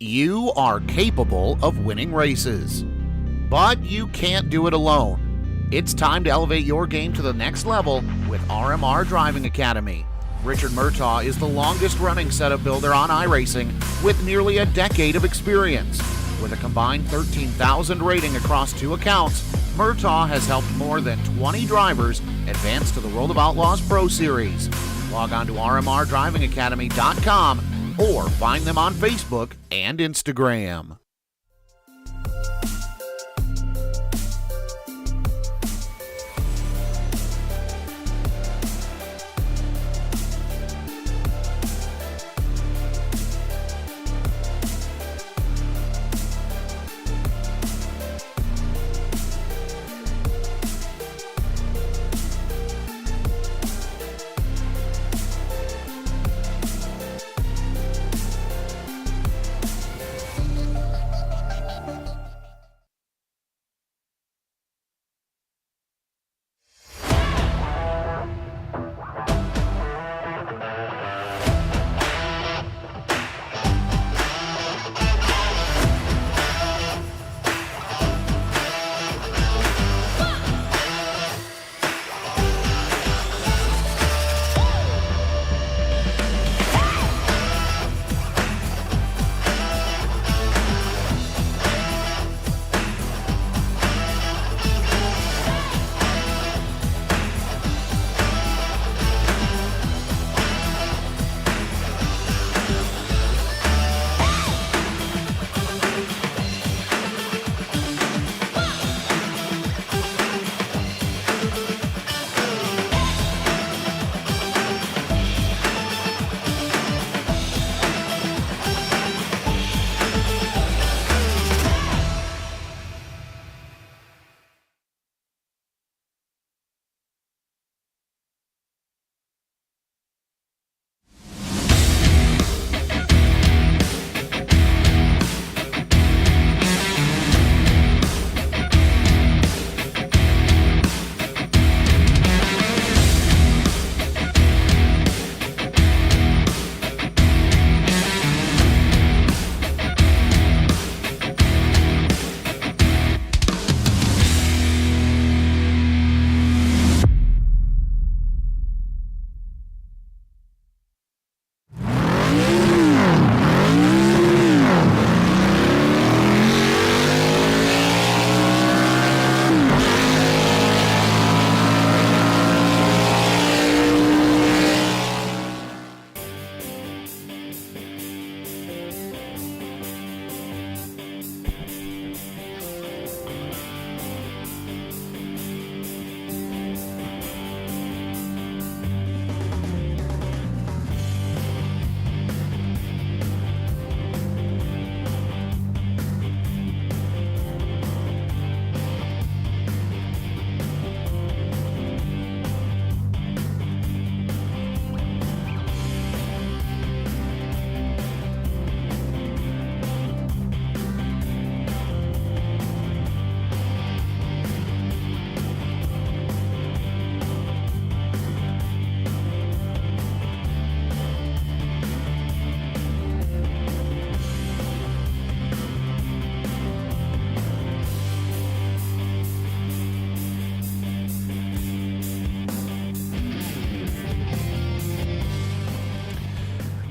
You are capable of winning races, but you can't do it alone. It's time to elevate your game to the next level with RMR Driving Academy. Richard Murtaugh is the longest-running setup builder on iRacing with nearly a decade of experience. With a combined 13,000 rating across 2 accounts, Murtaugh has helped more than 20 drivers advance to the World of Outlaws Pro Series. Log on to rmrdrivingacademy.com or find them on Facebook and Instagram.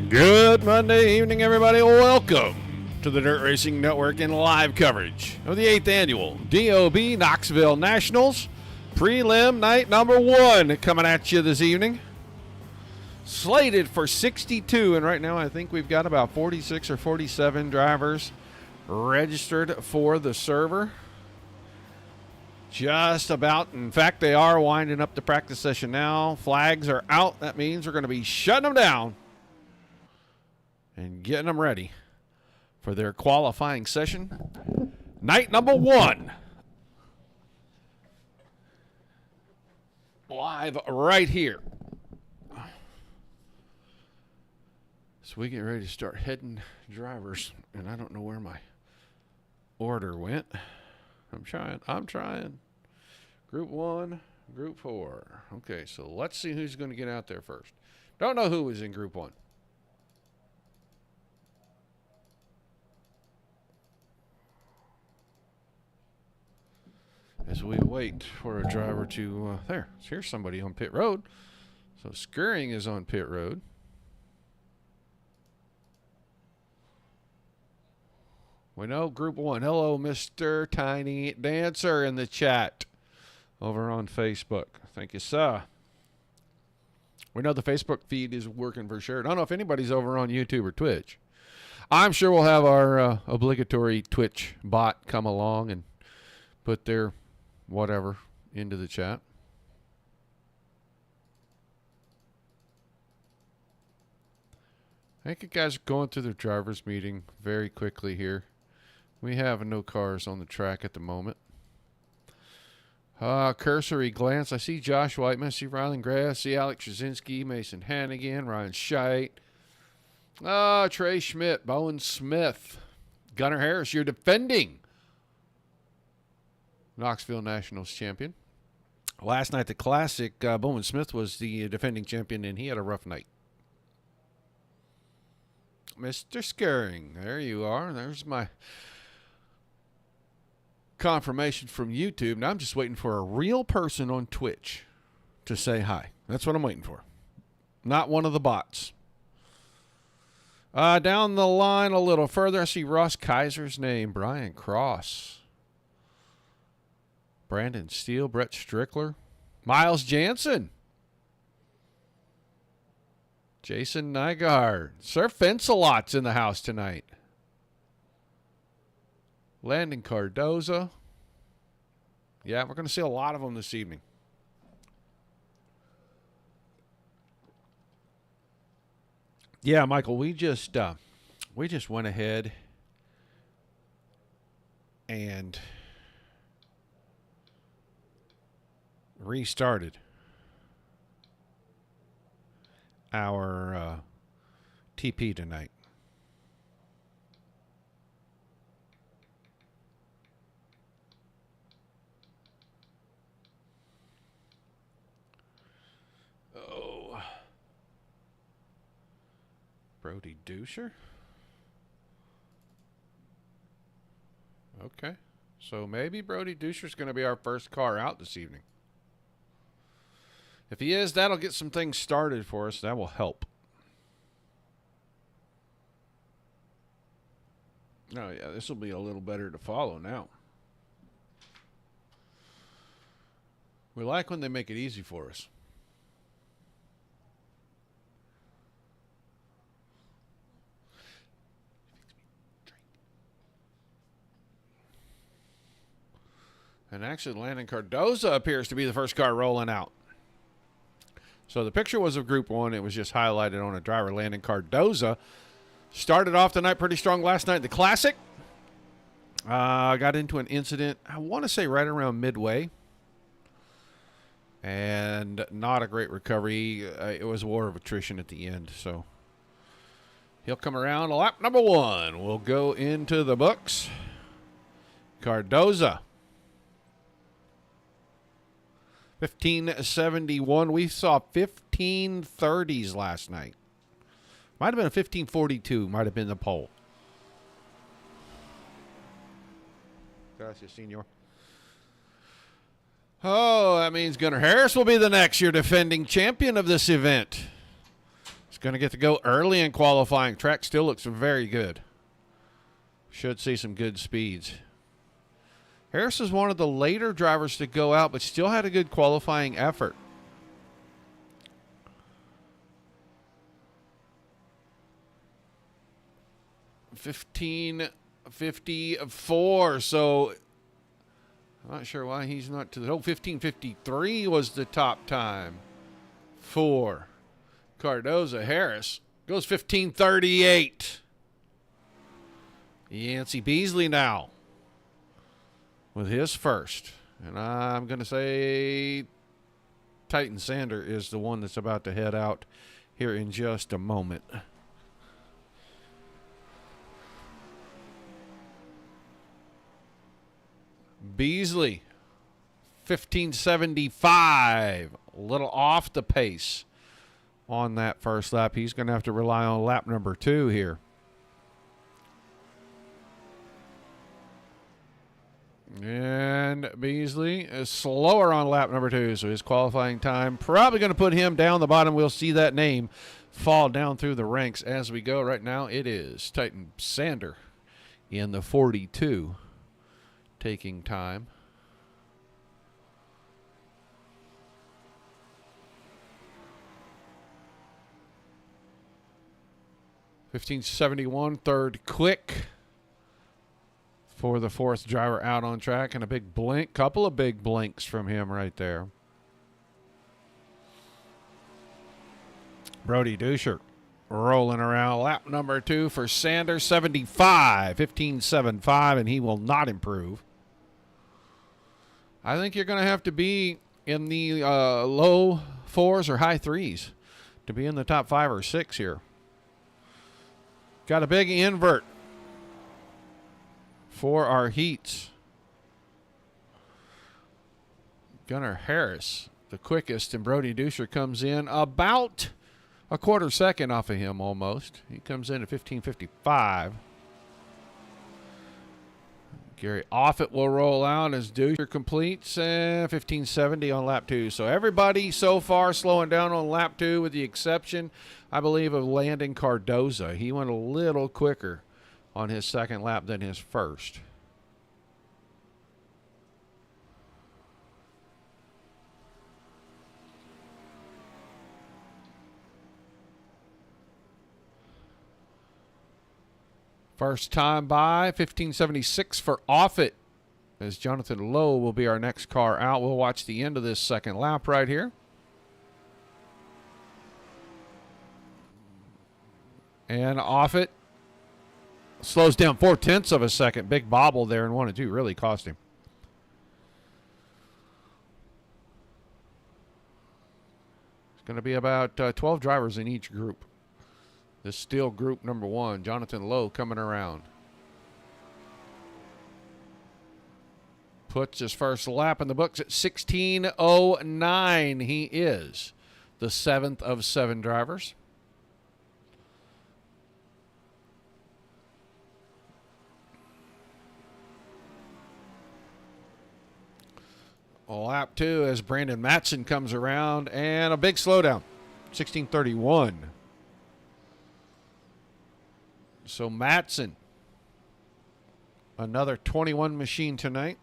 Good Monday evening, everybody. Welcome to the Dirt Racing Network in live coverage of the 8th Annual DOB Knoxville Nationals. Prelim night number 1 coming at you this evening. Slated for 62, and right now I think we've got about 46 or 47 drivers registered for the server. Just about. In fact, they are winding up the practice session now. Flags are out. That means we're going to be shutting them down and getting them ready for their qualifying session. Night number 1. Live right here. So we get ready to start heading drivers, and I don't know where my order went. I'm trying. Group 1, Group 4. Okay, so let's see who's going to get out there first. Don't know who was in Group 1. as we wait for a driver to, here's somebody on pit road. So Skirring is on pit road. We know Group 1. Hello, Mr. Tiny Dancer in the chat over on Facebook. Thank you, sir. We know the Facebook feed is working for sure. I don't know if anybody's over on YouTube or Twitch. I'm sure we'll have our obligatory Twitch bot come along and put their whatever into the chat. I think you guys are going through their driver's meeting very quickly here. We have no cars on the track at the moment. Cursory glance. I see Josh Whiteman. I see Rylan Grass. See Alex Jasinski. Mason Hannigan. Ryan Scheit. Trey Schmidt. Bowen Smith. Gunnar Harris. You're defending Knoxville Nationals champion. Last night, the Classic, Bowen Smith was the defending champion, and he had a rough night. Mr. Skirring. There you are. There's my confirmation from YouTube. Now I'm just waiting for a real person on Twitch to say hi. That's what I'm waiting for. Not one of the bots. Down the line a little further, I see Ross Kaiser's name. Brian Cross. Brandon Steele. Brett Strickler. Miles Jansen. Jason Nygaard. Sir Fencelot's in the house tonight. Landon Cardoza. Yeah, we're going to see a lot of them this evening. Yeah, Michael, we just went ahead and restarted our TP tonight. Brody Duscher. Okay. So maybe Brody Duscher's going to be our first car out this evening. If he is, that'll get some things started for us. That will help. Oh, yeah, this will be a little better to follow now. We like when they make it easy for us. And actually, Landon Cardoza appears to be the first car rolling out. So the picture was of Group 1. It was just highlighted on a driver. Landon Cardoza started off the night pretty strong last night in the Classic. Got into an incident, I want to say right around midway. And not a great recovery. It was a war of attrition at the end. So he'll come around. Lap number 1 will go into the books. Cardoza. 1571. We saw 1530s last night. Might have been a 1542. Might have been the pole. Gracias, senor. Oh, that means Gunnar Harris will be the next year defending champion of this event. He's going to get to go early in qualifying. Track still looks very good. Should see some good speeds. Harris is one of the later drivers to go out, but still had a good qualifying effort. $15.54. So I'm not sure why he's not to the. Oh, 15:53 was the top time for Cardoza. Harris goes 15:38. Yancey Beasley now with his first. And I'm going to say Titan Sander is the one that's about to head out here in just a moment. Beasley, 15:75. A little off the pace on that first lap. He's going to have to rely on lap number 2 here. And And Beasley is slower on lap number 2, so his qualifying time probably going to put him down the bottom. We'll see that name fall down through the ranks as we go. Right now it is Titan Sander in the 42 taking time. $15.71, third quick for the fourth driver out on track, and a big blink, couple of big blinks from him right there. Brody Duscher rolling around lap number 2 for Sanders, 75, 15.75, and he will not improve. I think you're going to have to be in the low 4s or high 3s to be in the top 5 or 6 here. Got a big invert for our heats. Gunnar Harris, the quickest, and Brody Duscher comes in about a quarter second off of him almost. He comes in at 15.55. Gary Offit will roll out as Duscher completes 15.70 on lap 2. So everybody so far slowing down on lap 2 with the exception, I believe, of Landon Cardoza. He went a little quicker on his second lap than his first. First time by, 15.76 for Offit, as Jonathan Lowe will be our next car out. We'll watch the end of this second lap right here. And Offit slows down 0.4 of a second. Big bobble there in 1 and 2 really cost him. It's going to be about 12 drivers in each group. This is still group number 1. Jonathan Lowe coming around. Puts his first lap in the books at 16.09. He is the 7th of 7 drivers. Lap 2 as Brandon Matson comes around, and a big slowdown, 16.31. So Matson, another 21 machine tonight.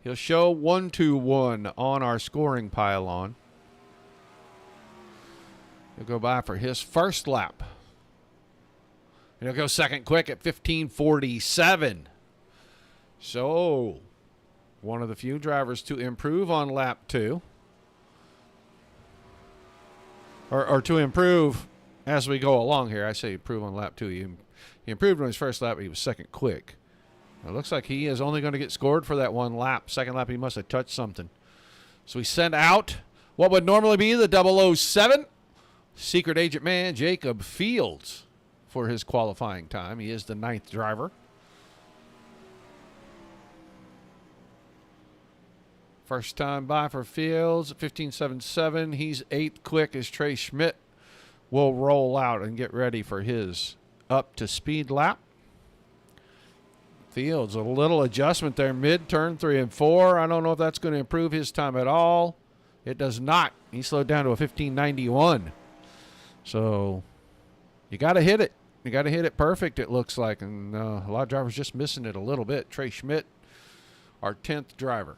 He'll show 1-2-1 on our scoring pylon. He'll go by for his first lap. And he'll go second quick at 15.47. So one of the few drivers to improve on lap 2. Or to improve as we go along here. I say improve on lap 2. He improved on his first lap. He was second quick. It looks like he is only going to get scored for that one lap. Second lap, he must have touched something. So we send out what would normally be the 007 secret agent man, Jacob Fields, for his qualifying time. He is the 9th driver. First time by for Fields at 15.77. He's 8th quick as Trey Schmidt will roll out and get ready for his up-to-speed lap. Fields, a little adjustment there, mid-turn 3 and 4. I don't know if that's going to improve his time at all. It does not. He slowed down to a 15.91. So you got to hit it. You got to hit it perfect, it looks like. And a lot of drivers just missing it a little bit. Trey Schmidt, our 10th driver.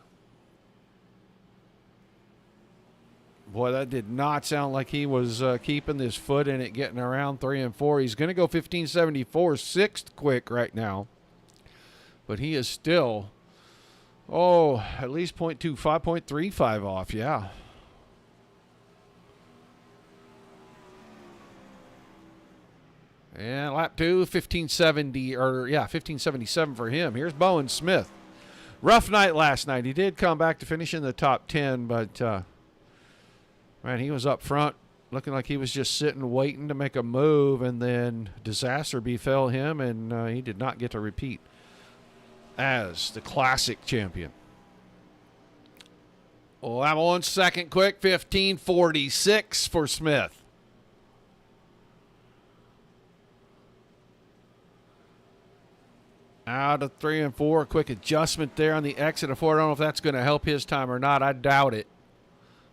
Boy, that did not sound like he was keeping his foot in it, getting around 3 and 4. He's going to go 15.74, 6th quick right now. But he is still, at least 0.25, 0.35 off, yeah. And lap 2, 15.77 for him. Here's Bowen Smith. Rough night last night. He did come back to finish in the top 10, but man, he was up front looking like he was just sitting waiting to make a move, and then disaster befell him, and he did not get to repeat as the classic champion. Lap 1, second quick, 15.46 for Smith. Out of 3 and 4. Quick adjustment there on the exit of 4. I don't know if that's going to help his time or not. I doubt it.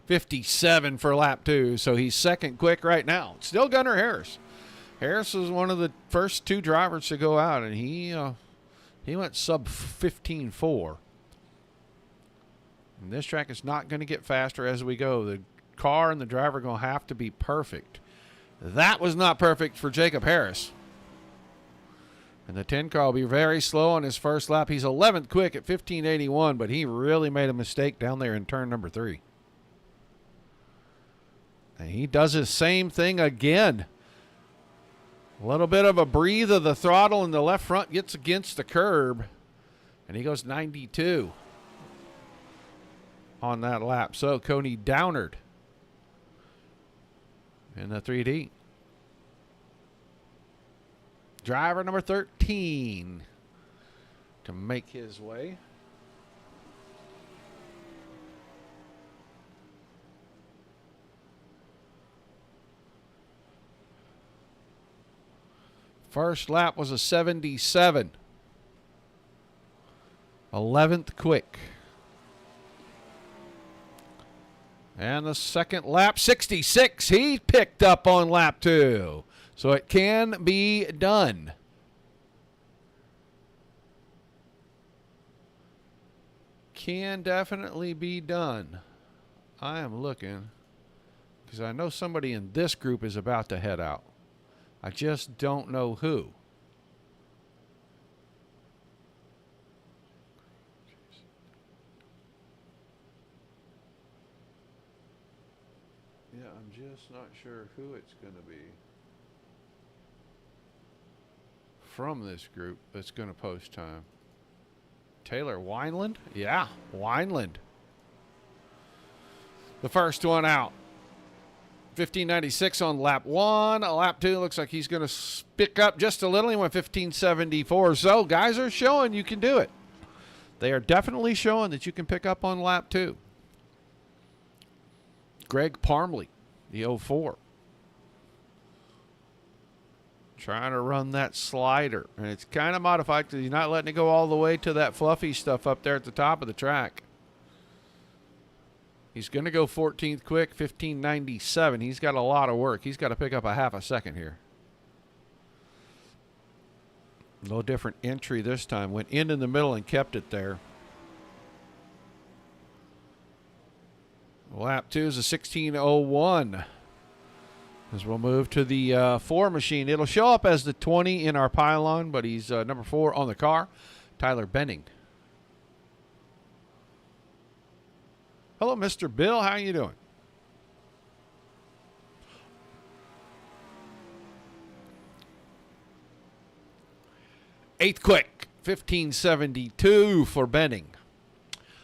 57 for lap 2. So he's second quick right now. Still Gunnar Harris. Harris was one of the first 2 drivers to go out, and he went sub 15.4. And this track is not going to get faster as we go. The car and the driver are going to have to be perfect. That was not perfect for Jacob Harris. And the 10 car will be very slow on his first lap. He's 11th quick at 15.81, but he really made a mistake down there in turn number 3. And he does the same thing again. A little bit of a breathe of the throttle, and the left front gets against the curb, and he goes 92 on that lap. So Coney Downard in the 3D. Driver number 13 to make his way. First lap was a 77. 11th quick. And the second lap, 66. He picked up on lap 2. So it can be done. Can definitely be done. I am looking because I know somebody in this group is about to head out. I just don't know who. Yeah, I'm just not sure who it's going to be from this group that's going to post time. Taylor Wineland? Yeah, Wineland. The first one out. 15.96 on lap 1. Lap 2 looks like he's going to pick up just a little. He went 15.74. So guys are showing you can do it. They are definitely showing that you can pick up on lap 2. Greg Parmley, the 04. Trying to run that slider. And it's kind of modified because he's not letting it go all the way to that fluffy stuff up there at the top of the track. He's going to go 14th quick, 15.97. He's got a lot of work. He's got to pick up a half a second here. A little different entry this time. Went in the middle and kept it there. Lap 2 is a 16.01. As we'll move to the 4 machine. It'll show up as the 20 in our pylon, but he's number 4 on the car. Tyler Benning. Hello, Mr. Bill. How you doing? Eighth quick, 15.72 for Benning.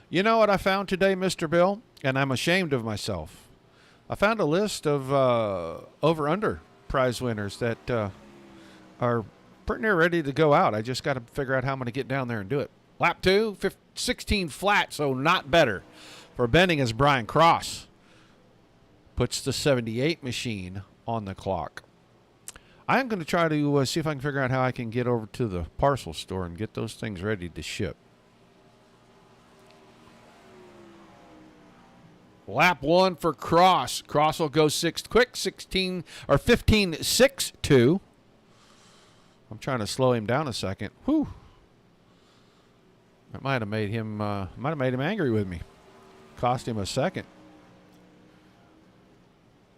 You know what I found today, Mr. Bill? And I'm ashamed of myself. I found a list of over-under prize winners that are pretty near ready to go out. I just got to figure out how I'm going to get down there and do it. Lap 2, 16 flat, so not better. For Benning as Brian Cross puts the 78 machine on the clock. I am going to try to see if I can figure out how I can get over to the parcel store and get those things ready to ship. Lap 1 for Cross. Cross will go 6th quick, 15.62. I'm trying to slow him down a second. Whew. That might have made him angry with me. Cost him a second.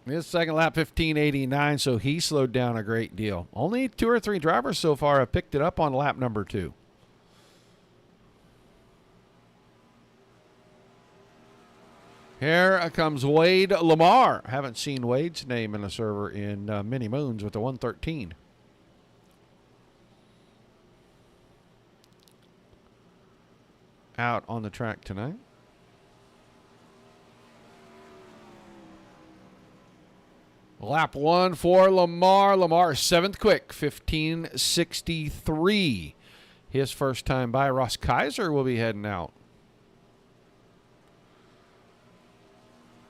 His second lap, 15.89, so he slowed down a great deal. Only 2 or 3 drivers so far have picked it up on lap number 2. Here comes Wade Lamar. Haven't seen Wade's name in the server in many moons with the 113. Out on the track tonight. Lap 1 for Lamar. Lamar 7th quick, 15.63. His first time by. Ross Kaiser will be heading out.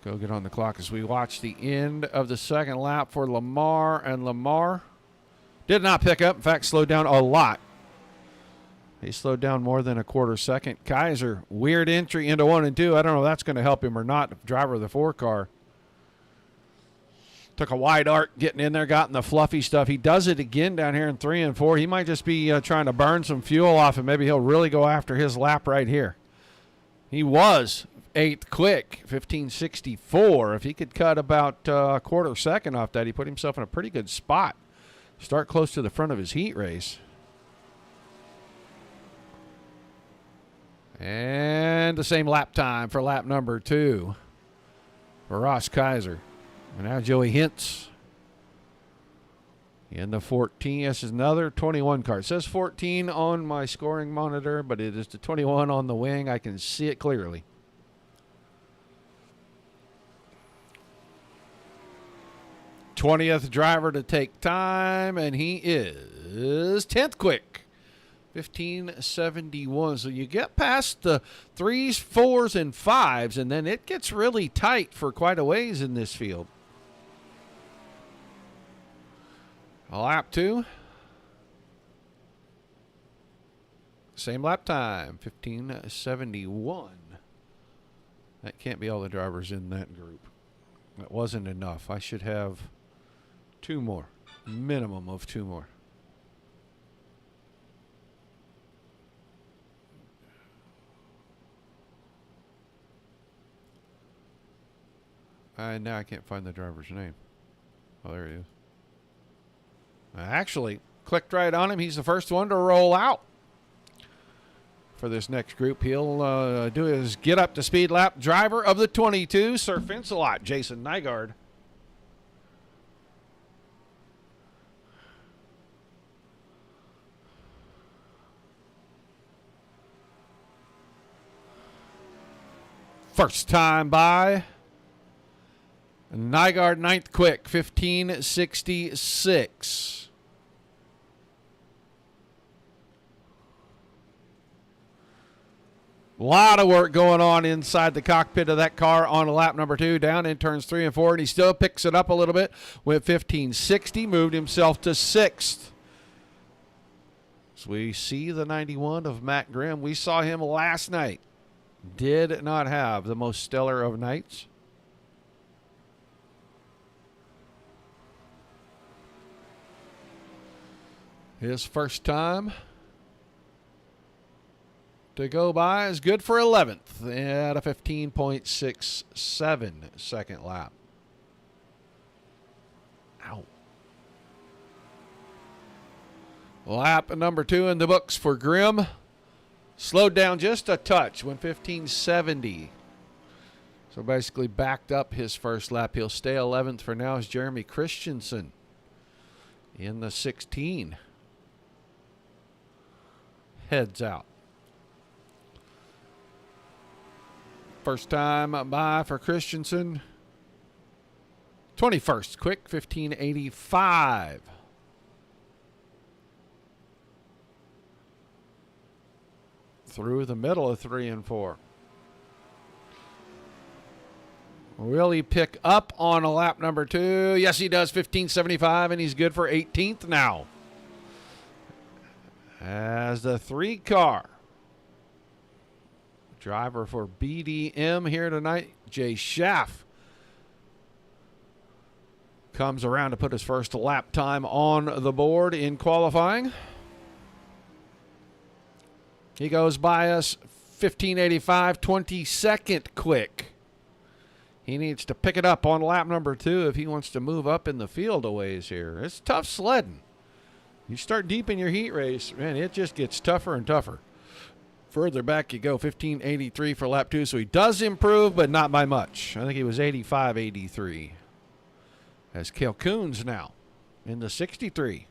Go get on the clock as we watch the end of the second lap for Lamar. And Lamar did not pick up. In fact, slowed down a lot. He slowed down more than a quarter second. Kaiser, weird entry into 1 and 2. I don't know if that's going to help him or not. Driver of the 4 car. Took a wide arc getting in there, got in the fluffy stuff. He does it again down here in 3 and 4. He might just be trying to burn some fuel off, and maybe he'll really go after his lap right here. He was 8th quick, 15:64. If he could cut about a quarter second off that, he put himself in a pretty good spot. Start close to the front of his heat race. And the same lap time for lap number 2 for Ross Kaiser. And now Joey Hintz in the 14. This is another 21 car. It says 14 on my scoring monitor, but it is the 21 on the wing. I can see it clearly. '20th driver to take time, and he is 10th quick. 15:71. So you get past the 3s, 4s, and 5s, and then it gets really tight for quite a ways in this field. Lap 2. Same lap time, 15:71. That can't be all the drivers in that group. That wasn't enough. I should have 2 more, minimum of 2 more. Now I can't find the driver's name. Oh, there he is. Actually, clicked right on him. He's the first one to roll out for this next group. He'll do his get up to speed lap. Driver of the 22, Sir Fincelot, Jason Nygaard. First time by. Nygaard 9th quick, 15:66. A lot of work going on inside the cockpit of that car on lap number 2, down in turns 3 and 4, and he still picks it up a little bit. Went 15:60, moved himself to 6th. So we see the 91 of Matt Grimm. We saw him last night. Did not have the most stellar of nights. His first time to go by is good for 11th at a 15.67 second lap. Ow. Lap number 2 in the books for Grimm. Slowed down just a touch, went 15:70. So basically backed up his first lap. He'll stay 11th for now as Jeremy Christensen in the 16. Heads out. First time by for Christensen. 21st quick, 15:85. Through the middle of 3 and 4. Will he pick up on a lap number 2? Yes, he does. 15:75, and he's good for 18th now. As the 3 car driver for BDM here tonight, Jay Schaff, comes around to put his first lap time on the board in qualifying. He goes by us 15:85, 22nd quick. He needs to pick it up on lap number 2 if he wants to move up in the field a ways here. It's tough sledding. You start deep in your heat race, man, it just gets tougher and tougher. Further back you go, 15:83 for lap 2, so he does improve, but not by much. I think he was 85-83. As Cale Coons now in the 63.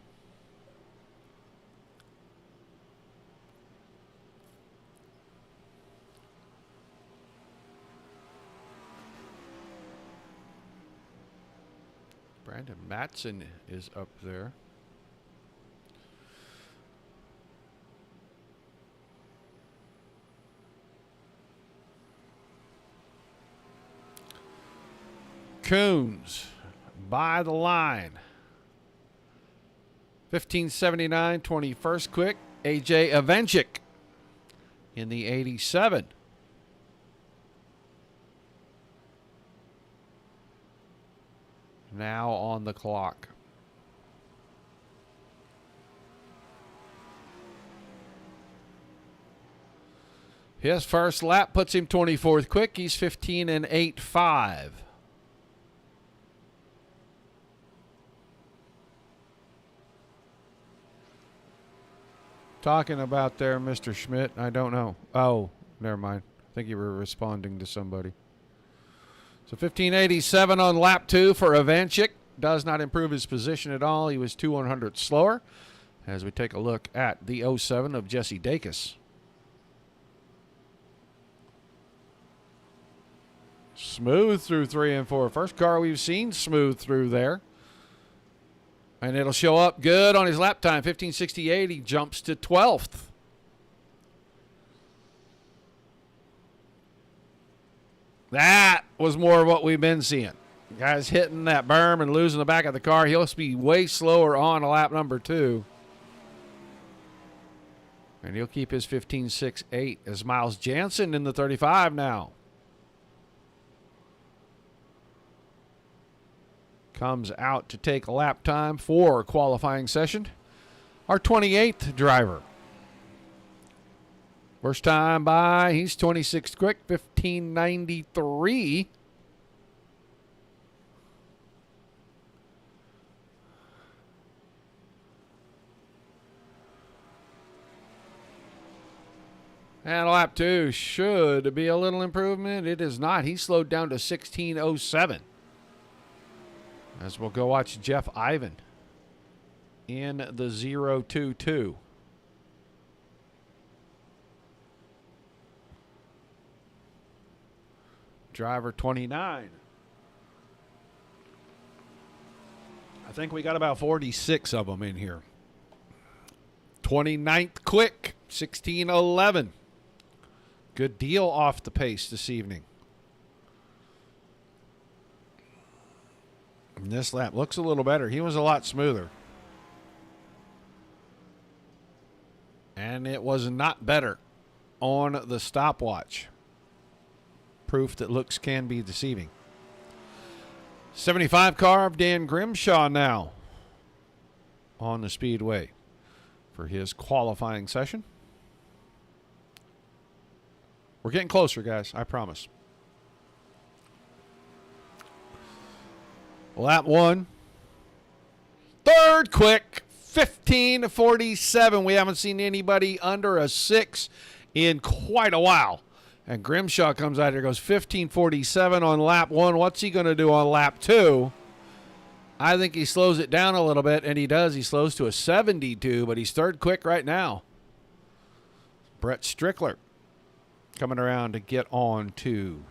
Brandon Matson is up there. Coons by the line. 15:79, 21st quick. AJ Avenchik in the 87. Now on the clock. His first lap puts him 24th quick. He's 15 and 8.5. Talking about there, Mr. Schmidt? I don't know. Oh, never mind. I think you were responding to somebody. So 1587 on lap 2 for Ivanchik. Does not improve his position at all. He was 2/100 slower. As we take a look at the 07 of Jesse Dacus. Smooth through 3 and 4. First car we've seen smooth through there. And it'll show up good on his lap time. 1568. He jumps to 12th. That was more of what we've been seeing. Guys hitting that berm and losing the back of the car. He'll be way slower on lap number 2. And he'll keep his 15.68 as Miles Jansen in the 35 now. Comes out to take lap time for qualifying session. Our 28th driver. First time by, he's 26th quick, 15.93. And lap 2 should be a little improvement. It is not. He slowed down to 16.07. As we'll go watch Jeff Ivan in the 022. Driver 29. I think we got about 46 of them in here. 29th quick, 16.11. Good deal off the pace this evening. And this lap looks a little better. He was a lot smoother. And it was not better on the stopwatch. Proof that looks can be deceiving. 75 car of Dan Grimshaw now on the speedway for his qualifying session. We're getting closer, guys. I promise. Lap 1. Third quick. 15.47. We haven't seen anybody under a 6 in quite a while. And Grimshaw comes out here, goes 15.47 on lap 1. What's he going to do on lap 2? I think he slows it down a little bit, and he does. He slows to a 72, but he's third quick right now. Brett Strickler coming around to get on to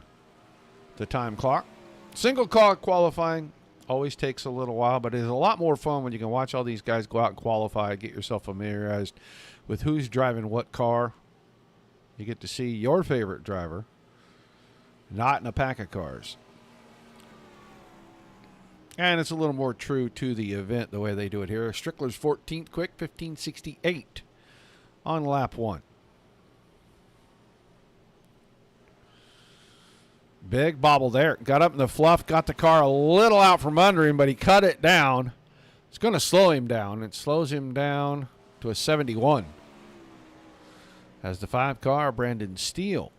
the time clock. Single car qualifying always takes a little while, but it's a lot more fun when you can watch all these guys go out and qualify, get yourself familiarized with who's driving what car. You get to see your favorite driver, not in a pack of cars. And it's a little more true to the event the way they do it here. Strickler's 14th quick, 15.68 on lap 1. Big bobble there. Got up in the fluff, got the car a little out from under him, but he cut it down. It's going to slow him down. It slows him down to a 71. As the 5 car, Brandon Steele.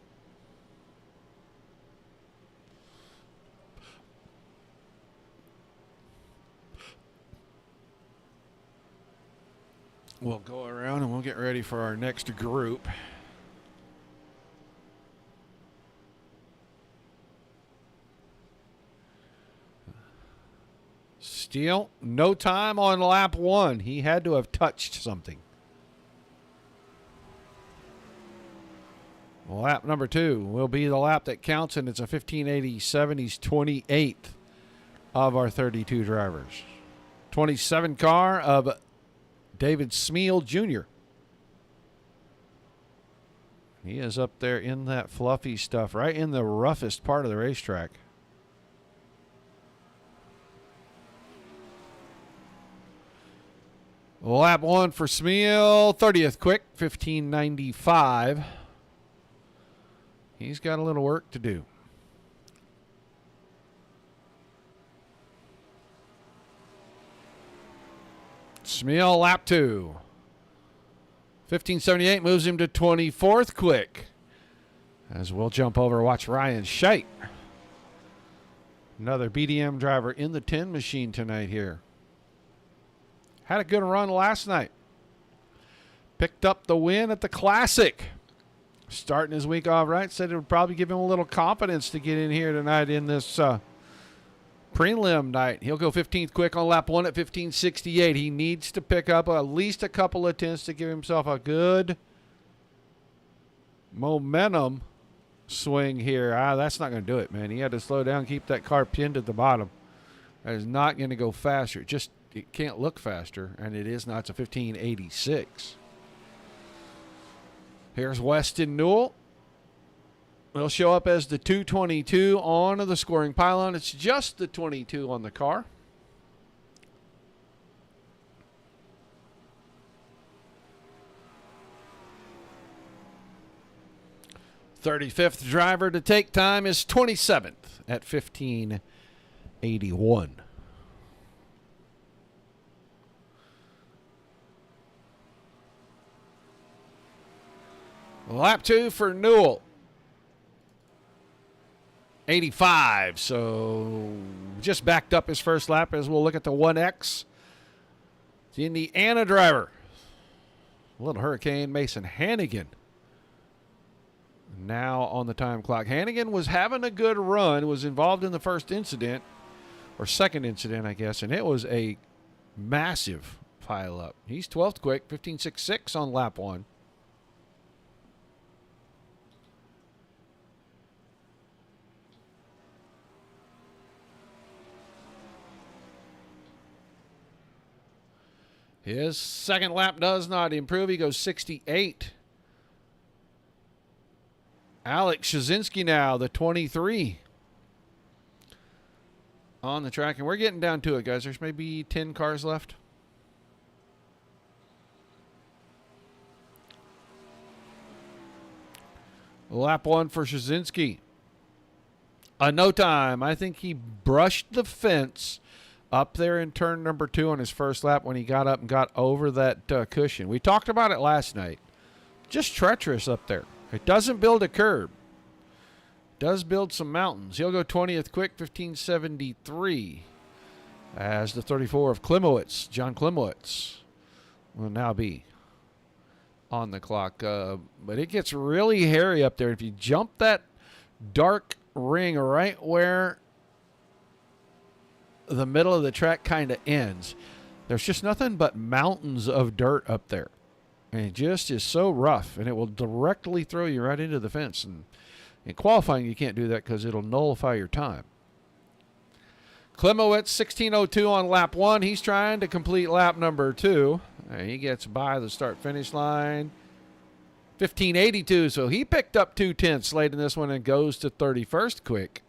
We'll go around and we'll get ready for our next group. Steele, no time on lap 1. He had to have touched something. Lap number 2 will be the lap that counts, and it's a 15.87. He's 28th of our 32 drivers. 27 car of David Smeal Jr. He is up there in that fluffy stuff, right in the roughest part of the racetrack. Lap 1 for Smeal, 30th quick, 15.95. he's got a little work to do. Smil, lap 2. 1578 moves him to 24th quick. As we'll jump over and watch Ryan Scheidt. Another BDM driver in the 10 machine tonight here. Had a good run last night. Picked up the win at the Classic. Starting his week off right. Said it would probably give him a little confidence to get in here tonight in this prelim night. He'll go 15th quick on lap 1 at 1568. He needs to pick up at least a couple of tenths to give himself a good momentum swing here. That's not going to do it, man. He had to slow down, keep that car pinned at the bottom. That is not going to go faster. It can't look faster, and it is not. It's a 1586. Here's Weston Newell. He'll show up as the 222 on the scoring pylon. It's just the 22 on the car. '35th driver to take time is 27th at 1581. Lap 2 for Newell. 85. So just backed up his first lap as we'll look at the 1X. The Indiana driver. Little Hurricane Mason Hannigan. Now on the time clock. Hannigan was having a good run. Was involved in the first incident. Or second incident, I guess. And it was a massive pile up. He's 12th quick. 15.66 on lap 1. His second lap does not improve. He goes 68. Alex Shazinski now, the 23. On the track. And we're getting down to it, guys. There's maybe 10 cars left. Lap 1 for Shazinski. No time. I think he brushed the fence up there in turn number 2 on his first lap when he got up and got over that cushion. We talked about it last night. Just treacherous up there. It doesn't build a curb. It does build some mountains. He'll go 20th quick, 1573. As the 34 of Klimowitz, John Klimowitz, will now be on the clock. But it gets really hairy up there. If you jump that dark ring right where the middle of the track kind of ends, there's just nothing but mountains of dirt up there. And it just is so rough, and it will directly throw you right into the fence. And in qualifying, you can't do that because it'll nullify your time. Klimowitz, 16:02 on lap 1. He's trying to complete lap number 2. And he gets by the start-finish line. 15:82, so he picked up 2 tenths late in this one and goes to 31st quick.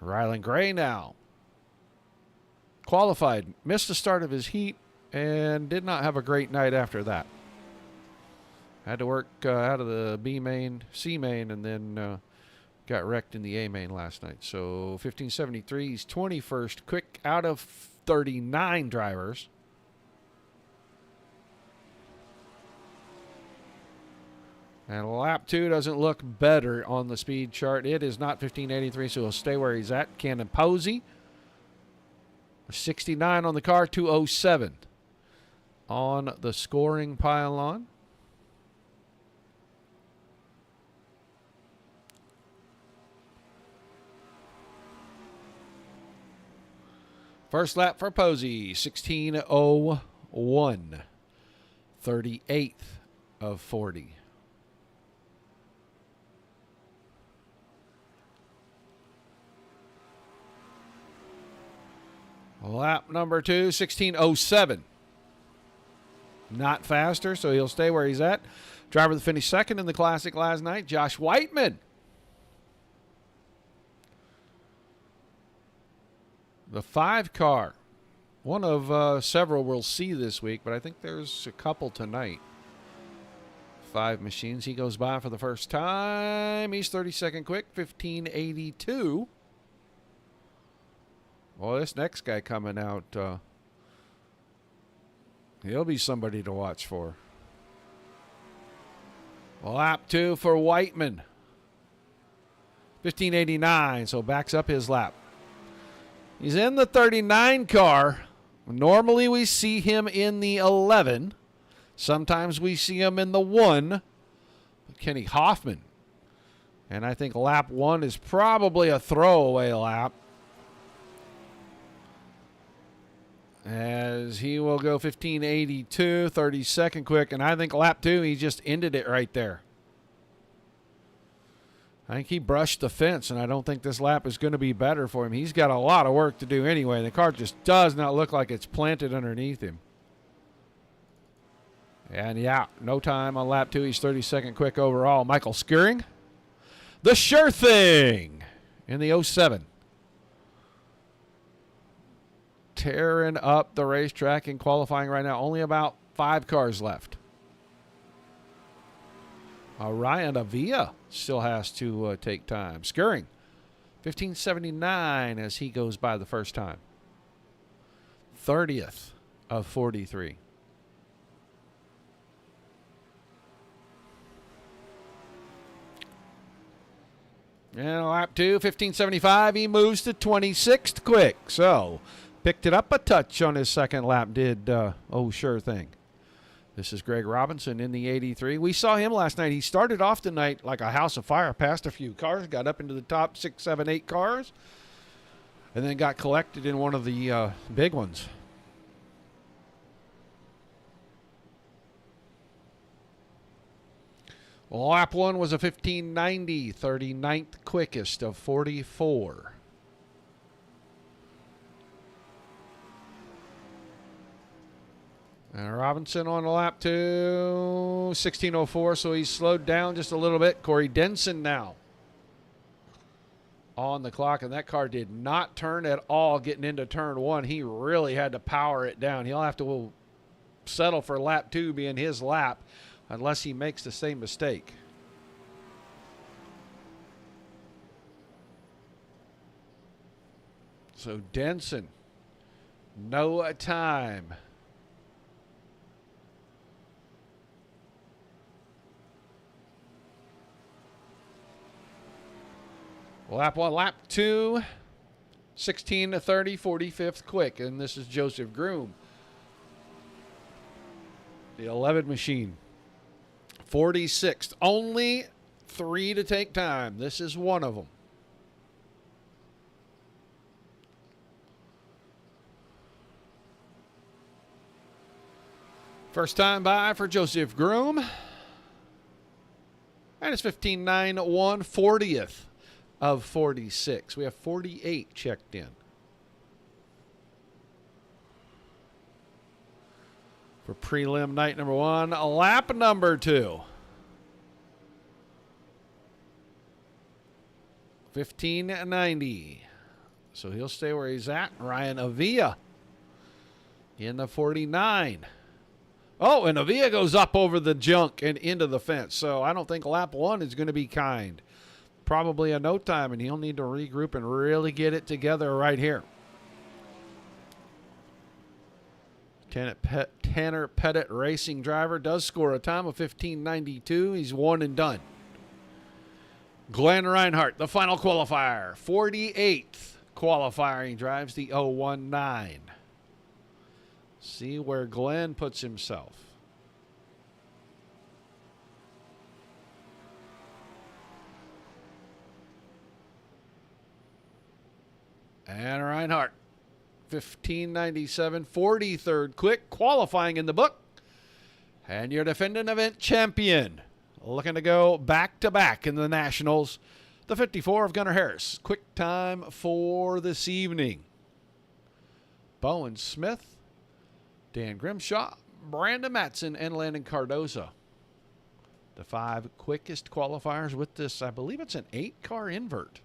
Rylan Gray now. Qualified, missed the start of his heat, and did not have a great night after that. Had to work out of the B main, C main, and then got wrecked in the A main last night. So 1573, he's 21st quick out of 39 drivers. And lap 2 doesn't look better on the speed chart. It is not 1583, so he'll stay where he's at. Cannon Posey. 69 on the car, 207 on the scoring pylon. First lap for Posey, 16:01, 38th of 40. Lap number 2, 16:07. Not faster, so he'll stay where he's at. Driver that finished second in the Classic last night, Josh Whiteman. The 5 car. One of several we'll see this week, but I think there's a couple tonight. 5 machines. He goes by for the first time. He's 32nd quick, 1582. Well, this next guy coming out, he'll be somebody to watch for. Lap 2 for Whiteman. 1589, so backs up his lap. He's in the 39 car. Normally we see him in the 11. Sometimes we see him in the 1. Kenny Hoffman. And I think lap 1 is probably a throwaway lap, as he will go 1582, 32nd quick. And I think lap 2, he just ended it right there. I think he brushed the fence, and I don't think this lap is going to be better for him. He's got a lot of work to do anyway. The car just does not look like it's planted underneath him. And yeah, no time on lap 2. He's 32nd quick overall. Michael Skeuring, the sure thing in the 07. Tearing up the racetrack in qualifying right now. Only about 5 cars left. Ryan Avila still has to take time. Skeuring, 1579 as he goes by the first time. 30th of 43. And lap 2, 1575, he moves to 26th quick. So, picked it up a touch on his second lap, did sure thing. This is Greg Robinson in the 83. We saw him last night. He started off the night like a house of fire, passed a few cars, got up into the top 6, 7, 8 cars, and then got collected in one of the big ones. Lap 1 was a 1590, 39th quickest of 44. And Robinson on lap 2, 1604, so he's slowed down just a little bit. Corey Denson now on the clock, and that car did not turn at all getting into turn 1. He really had to power it down. He'll have to settle for lap 2 being his lap unless he makes the same mistake. So Denson, no time. Lap 1, lap 2, 16 to 30, 45th quick. And this is Joseph Groom, the 11 machine. 46th. Only 3 to take time. This is one of them. First time by for Joseph Groom. And it's 15.91, 40th of 46. We have 48 checked in. For prelim night number 1, lap number 2. 15.90. So he'll stay where he's at. Ryan Avila in the 49. Oh, and Avila goes up over the junk and into the fence. So I don't think lap 1 is going to be kind. Probably a no time, and he'll need to regroup and really get it together right here. Tanner Pettit, racing driver, does score a time of 15.92. He's one and done. Glenn Reinhardt, the final qualifier, 48th qualifier. He drives the 019. See where Glenn puts himself. And Reinhardt, 15.97, 43rd quick, qualifying in the book. And your defending event champion, looking to go back-to-back in the Nationals, the 54 of Gunnar Harris. Quick time for this evening. Bowen Smith, Dan Grimshaw, Brandon Matson, and Landon Cardoza. The 5 quickest qualifiers with this, I believe it's an 8-car invert.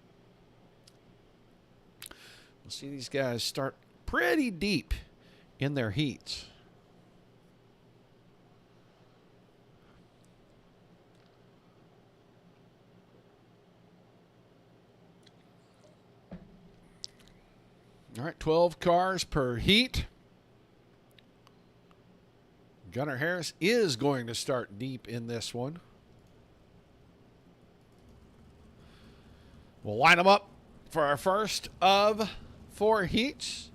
We'll see these guys start pretty deep in their heats. 15.97, 43rd quick, qualifying in the book. And your defending event champion, looking to go back-to-back in the Nationals, the 54 of Gunnar Harris. Quick time for this evening. Bowen Smith, Dan Grimshaw, Brandon Matson, and Landon Cardoza. The 5 quickest qualifiers with this, I believe it's an 8-car invert. We'll see these guys start pretty deep in their heats. All right, 12 cars per heat. Gunnar Harris is going to start deep in this one. We'll line them up for our first of 4 heats.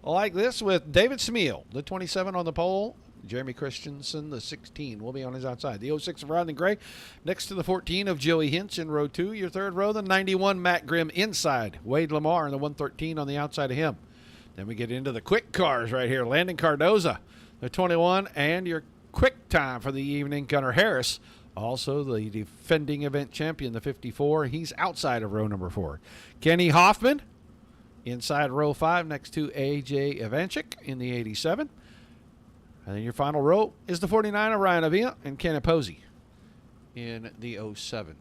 Like this with David Smeal, the 27 on the pole. Jeremy Christensen, the 16, will be on his outside. The 06 of Rodney Gray next to the 14 of Joey Hintz in row 2. Your third row, the 91 Matt Grimm inside. Wade Lamar and the 113 on the outside of him. Then we get into the quick cars right here. Landon Cardoza, the 21, and your quick time for the evening, Gunnar Harris. Also the defending event champion, the 54. He's outside of row number 4. Kenny Hoffman inside row 5 next to A.J. Ivanchik in the 87. And then your final row is the 49 of Ryan Avila and Ken Posey in the 07.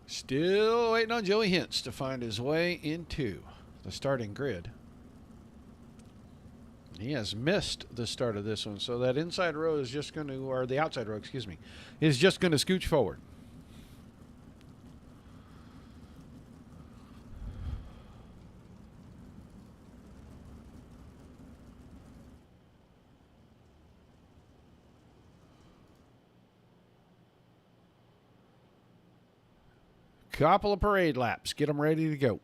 Still waiting on Joey Hintz to find his way into the starting grid. He has missed the start of this one, so that inside row is just going to, or the outside row, excuse me, is just going to scooch forward. Couple of parade laps. Get them ready to go.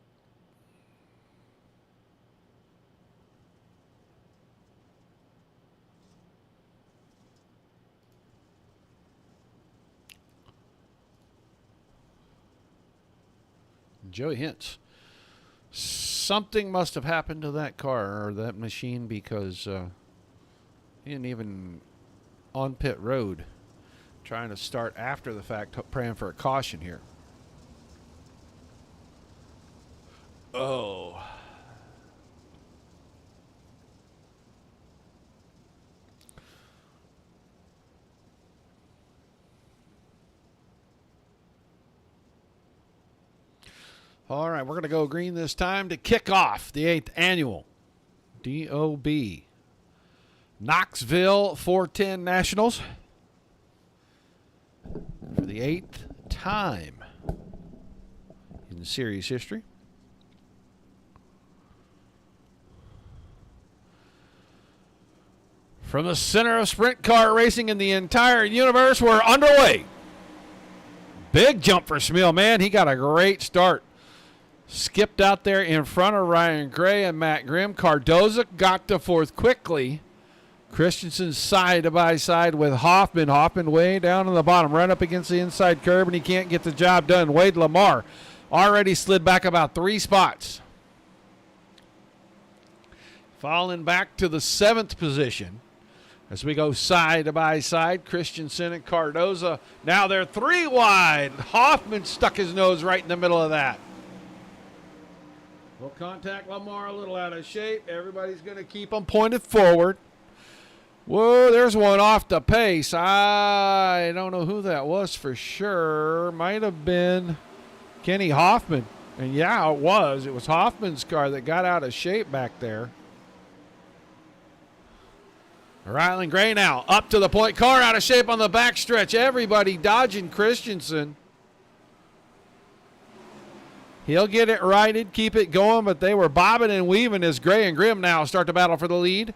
Joey Hintz. Something must have happened to that car or that machine because he didn't even on pit road trying to start after the fact, praying for a caution here. Oh. All right, we're going to go green this time to kick off the 8th annual DOB Knoxville 410 Nationals for the 8th time in the series history. From the center of sprint car racing in the entire universe, we're underway. Big jump for Smeal, man. He got a great start. Skipped out there in front of Ryan Gray and Matt Grimm. Cardoza got to 4th quickly. Christensen side by side with Hoffman. Hoffman way down on the bottom, right up against the inside curb, and he can't get the job done. Wade Lamar already slid back about 3 spots. Falling back to the 7th position. As we go side by side, Christensen and Cardoza. Now they're 3 wide. Hoffman stuck his nose right in the middle of that. We'll contact Lamar a little out of shape. Everybody's going to keep them pointed forward. Whoa, there's one off the pace. I don't know who that was for sure. Might have been Kenny Hoffman. And yeah, it was. It was Hoffman's car that got out of shape back there. Rylan Gray now up to the point. Car out of shape on the backstretch. Everybody dodging Christensen. He'll get it righted, keep it going, but they were bobbing and weaving as Gray and Grimm now start to battle for the lead.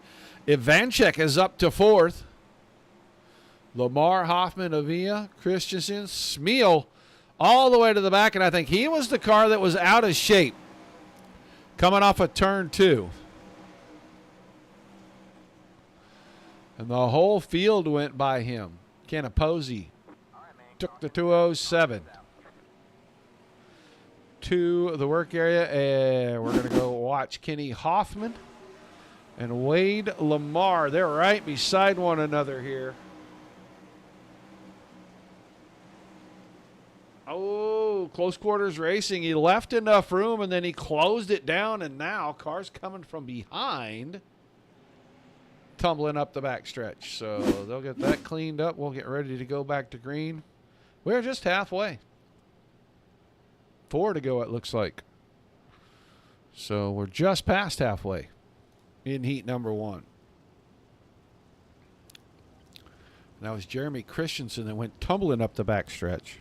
Ivanchik is up to 4th. Lamar, Hoffman, Avila, Christensen, Smeal all the way to the back, and I think he was the car that was out of shape coming off of turn 2. And the whole field went by him. Ken Posey took the 207 to the work area, and we're going to go watch Kenny Hoffman and Wade Lamar. They're right beside one another here. Oh, close quarters racing. He left enough room, and then he closed it down, and now cars coming from behind tumbling up the backstretch. So they'll get that cleaned up. We'll get ready to go back to green. We're just halfway. 4 to go, it looks like. So we're just past halfway in heat number 1. That was Jeremy Christensen that went tumbling up the backstretch.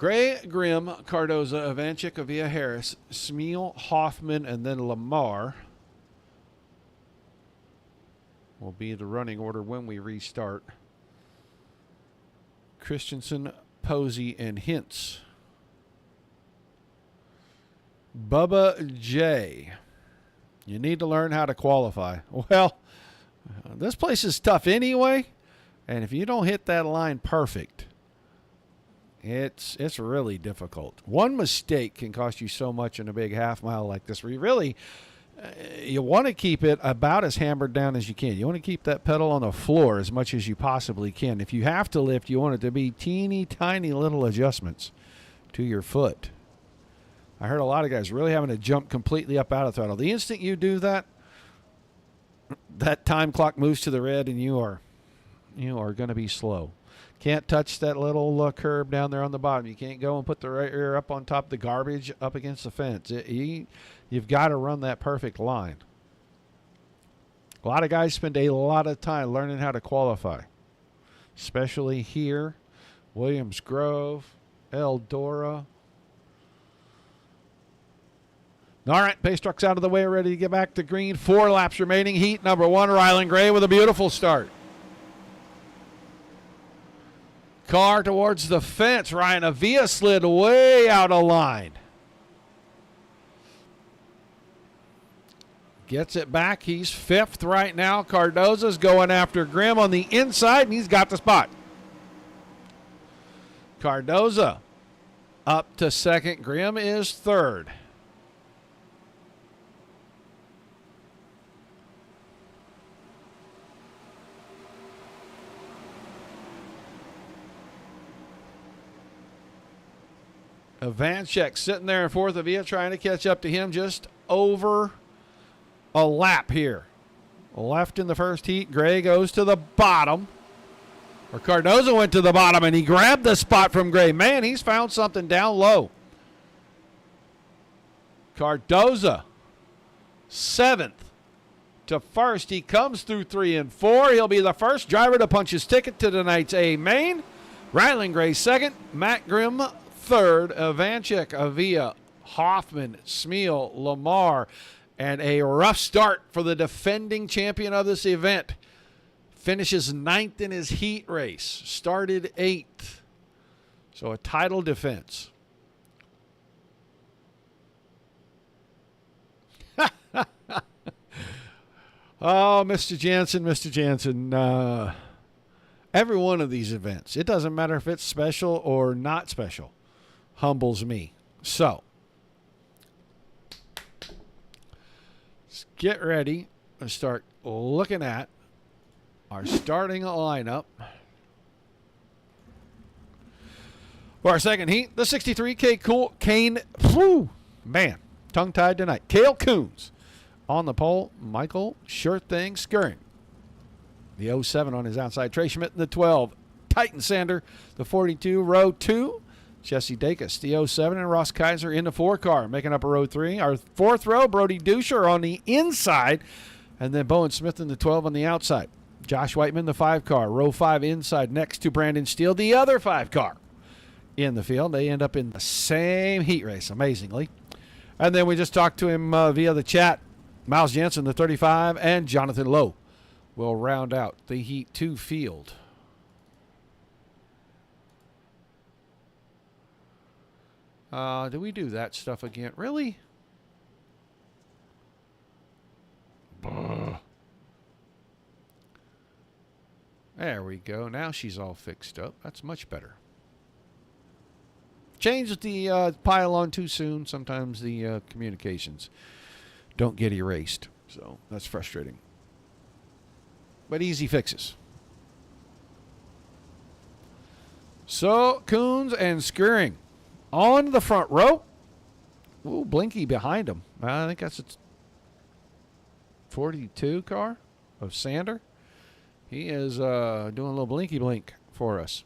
Gray, Grimm, Cardoza, Ivanchik, Avia, Harris, Smeal, Hoffman, and then Lamar will be the running order when we restart. Christensen, Posey, and Hintz. Bubba J. You need to learn how to qualify. Well, this place is tough anyway, and if you don't hit that line perfect, it's really difficult. One mistake can cost you so much in a big half mile like this, where you really you want to keep it about as hammered down as you can. You want to keep that pedal on the floor as much as you possibly can. If you have to lift, you want it to be teeny tiny little adjustments to your foot. I heard a lot of guys really having to jump completely up out of throttle. The instant you do that, that time clock moves to the red, and you are going to be slow. Can't touch that little curb down there on the bottom. You can't go and put the right rear up on top of the garbage up against the fence. You've got to run that perfect line. A lot of guys spend a lot of time learning how to qualify, especially here, Williams Grove, Eldora. All right, pace truck's out of the way, ready to get back to green. 4 laps remaining. Heat number 1, Ryland Gray with a beautiful start. Car towards the fence. Ryan Avia slid way out of line. Gets it back. He's 5th right now. Cardoza's going after Grimm on the inside, and he's got the spot. Cardoza up to 2nd. Grimm is 3rd. Ivanchik sitting there in 4th. Avia trying to catch up to him, just over a lap here. Left in the first heat. Gray goes to the bottom. Or Cardoza went to the bottom, and he grabbed the spot from Gray. Man, he's found something down low. Cardoza, 7th to 1st. He comes through 3 and 4. He'll be the first driver to punch his ticket to tonight's A main. Ryland Gray 2nd. Matt Grimm 3rd. Ivanchik, Avia, Hoffman, Smeal, Lamar, and a rough start for the defending champion of this event. Finishes 9th in his heat race. Started 8th. So a title defense. Oh, Mr. Jansen. Every one of these events, it doesn't matter if it's special or not special, humbles me. So, let's get ready and start looking at our starting lineup for our second heat. The 63K Kane, man, tongue-tied tonight. Cale Coons on the pole. Michael Sure Thing Skirring. The 07 on his outside. Trey Schmidt in the 12. Titan Sander, the 42. Row 2. Jesse Dacus, the 07. And Ross Kaiser in the 4 car, making up a row 3. Our 4th row, Brody Duscher on the inside. And then Bowen Smith in the 12 on the outside. Josh Whiteman, the 5 car. Row 5 inside next to Brandon Steele, the other 5 car in the field. They end up in the same heat race, amazingly. And then we just talked to him via the chat. Miles Jensen, the 35. And Jonathan Lowe will round out the Heat 2 field. Do we do that stuff again? Really? There we go. Now she's all fixed up. That's much better. Change the pylon too soon. Sometimes the communications don't get erased. So that's frustrating. But easy fixes. So, Coons and Skirring on the front row. Ooh, Blinky behind him. I think that's a 42 car of Sander. He is doing a little blinky blink for us.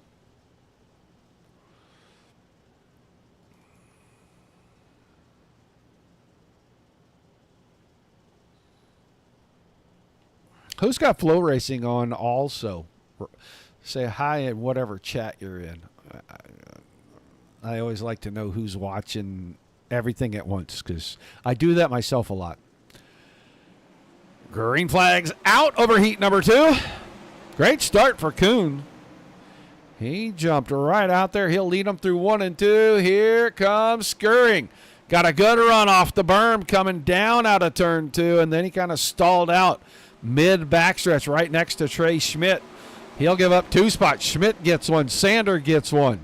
Who's got Flow Racing on also? Say hi in whatever chat you're in. I always like to know who's watching everything at once because I do that myself a lot. Green flag's out over heat number 2. Great start for Kuhn. He jumped right out there. He'll lead them through 1 and 2. Here comes Skirring. Got a good run off the berm coming down out of turn 2, and then he kind of stalled out mid-backstretch right next to Trey Schmidt. He'll give up 2 spots. Schmidt gets 1. Sander gets 1.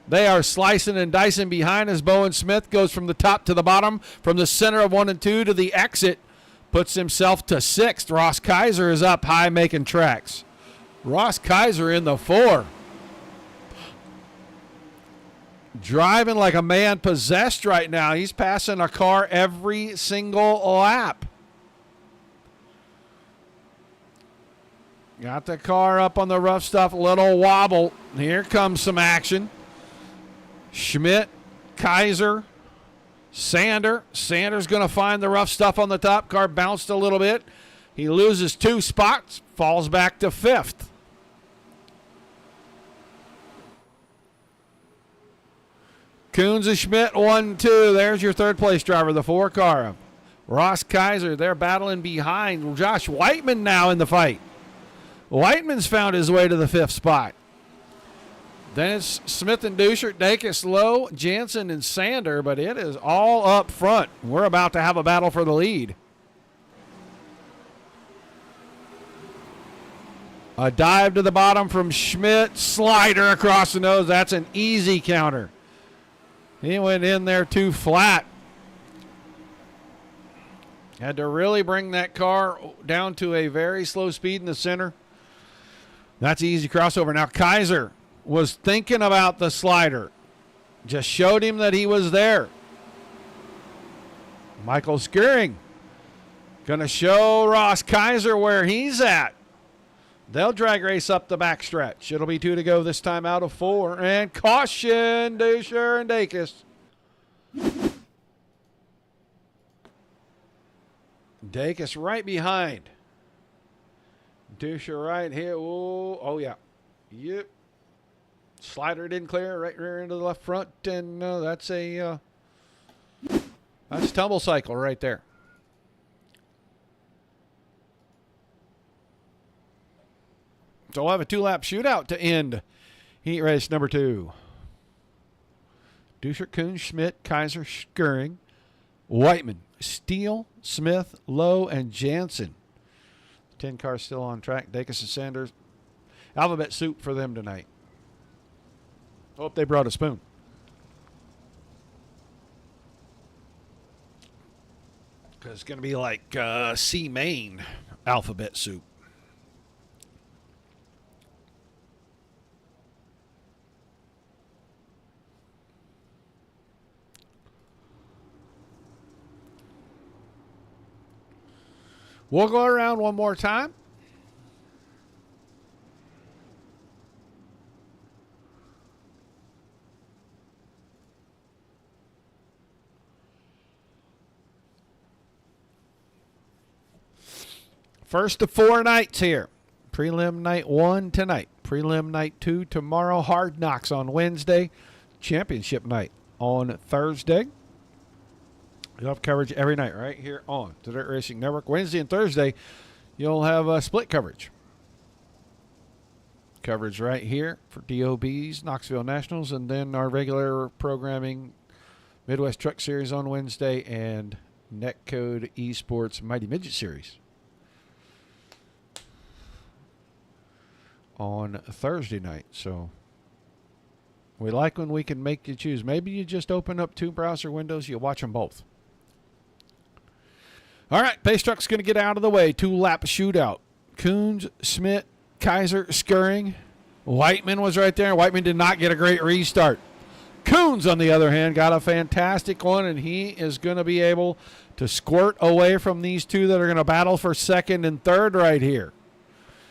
They are slicing and dicing behind as Bowen Smith goes from the top to the bottom, from the center of 1 and 2 to the exit, puts himself to 6th. Ross Kaiser is up high making tracks. Ross Kaiser in the 4. Driving like a man possessed right now. He's passing a car every single lap. Got the car up on the rough stuff, a little wobble. Here comes some action. Schmidt, Kaiser, Sander. Sander's going to find the rough stuff on the top. Car bounced a little bit. He loses 2 spots, falls back to 5th. Coons and Schmidt, 1, 2. There's your third place driver, the 4 car. Ross Kaiser, they're battling behind. Josh Whiteman now in the fight. Whiteman's found his way to the 5th spot. Then it's Smith and Duscher, Dacus, Lowe, Jansen, and Sander, but it is all up front. We're about to have a battle for the lead. A dive to the bottom from Schmidt, slider across the nose. That's an easy counter. He went in there too flat. Had to really bring that car down to a very slow speed in the center. That's an easy crossover. Now Kaiser was thinking about the slider. Just showed him that he was there. Michael Skirring going to show Ross Kaiser where he's at. They'll drag race up the backstretch. It'll be 2 to go this time out of 4. And caution, Duscher and Dacus. Dacus right behind. Duscher right here. Oh yeah. Yep. Slider didn't clear. Right rear into the left front. And that's tumble cycle right there. So we'll have a 2-lap shootout to end heat race number 2. Duscher, Kuhn, Schmidt, Kaiser, Skirring, Whiteman, Steele, Smith, Lowe, and Jansen. 10 cars still on track. Dacus and Sanders. Alphabet soup for them tonight. Hope they brought a spoon. Because it's going to be like C Main alphabet soup. We'll go around one more time. First of 4 nights here. Prelim night 1 tonight. Prelim night 2 tomorrow. Hard Knocks on Wednesday. Championship night on Thursday. You'll have coverage every night right here on the Dirt Racing Network. Wednesday and Thursday, you'll have split coverage. Coverage right here for DOB's Knoxville Nationals, and then our regular programming, Midwest Truck Series on Wednesday, and Netcode Esports Mighty Midget Series on Thursday night. So we like when we can make you choose. Maybe you just open up 2 browser windows, you watch them both. All right, Pace Truck's going to get out of the way. 2-lap shootout. Coons, Schmidt, Kaiser, Skirring. Whiteman was right there. Whiteman did not get a great restart. Coons, on the other hand, got a fantastic one, and he is going to be able to squirt away from these 2 that are going to battle for 2nd and 3rd right here.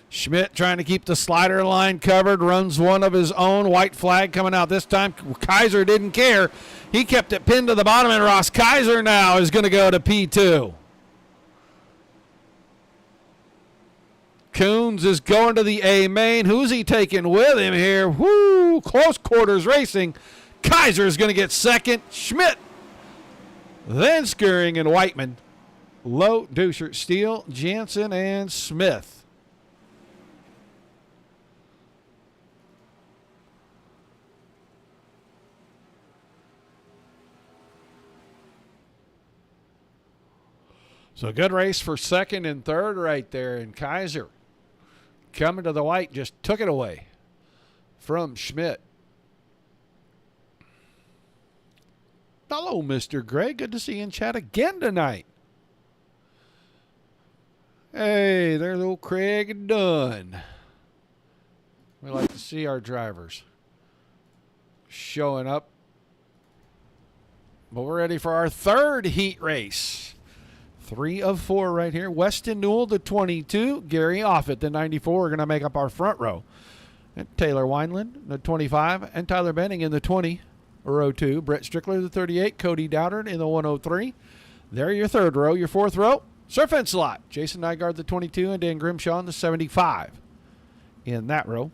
Schmidt trying to keep the slider line covered, runs one of his own. White flag coming out this time. Kaiser didn't care. He kept it pinned to the bottom, and Ross Kaiser now is going to go to P2. Coons is going to the A main. Who's he taking with him here? Woo! Close quarters racing. Kaiser is going to get second. Schmidt. Then Skering and Whiteman. Lowe, Duscher, Steele, Jansen, and Smith. So a good race for second and third right there. And Kaiser coming to the white just took it away from Schmidt. Hello, Mr. Gray. Good to see you in chat again tonight. Hey, there's old Craig Dunn. We like to see our drivers showing up. But we're ready for our third heat race. 3 of 4 right here. Weston Newell, the 22. Gary Offit, the 94, are going to make up our front row. And Taylor Wineland, the 25. And Tyler Benning in the 20, row 2. Brett Strickler, the 38. Cody Dowdard in the 103. There, your third row. Your fourth row, Sir Fence-a-Lot. Jason Nygaard, the 22. And Dan Grimshaw in the 75. In that row,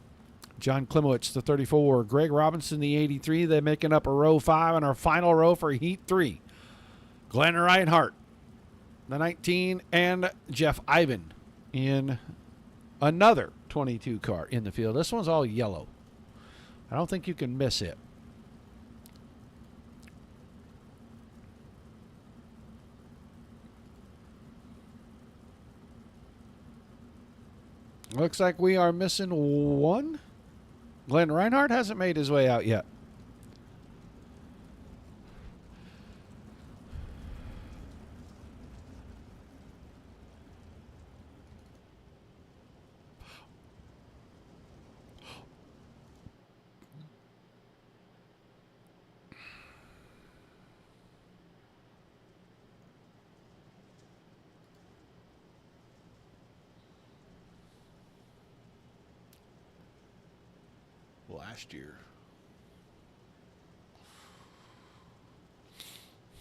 John Klimowitz, the 34. Greg Robinson, the 83. They're making up a row 5 and our final row for heat 3. Glenn Reinhardt, the 19, and Jeff Ivan in another 22 car in the field. This one's all yellow. I don't think you can miss it. Looks like we are missing one. Glenn Reinhardt hasn't made his way out yet. Last year.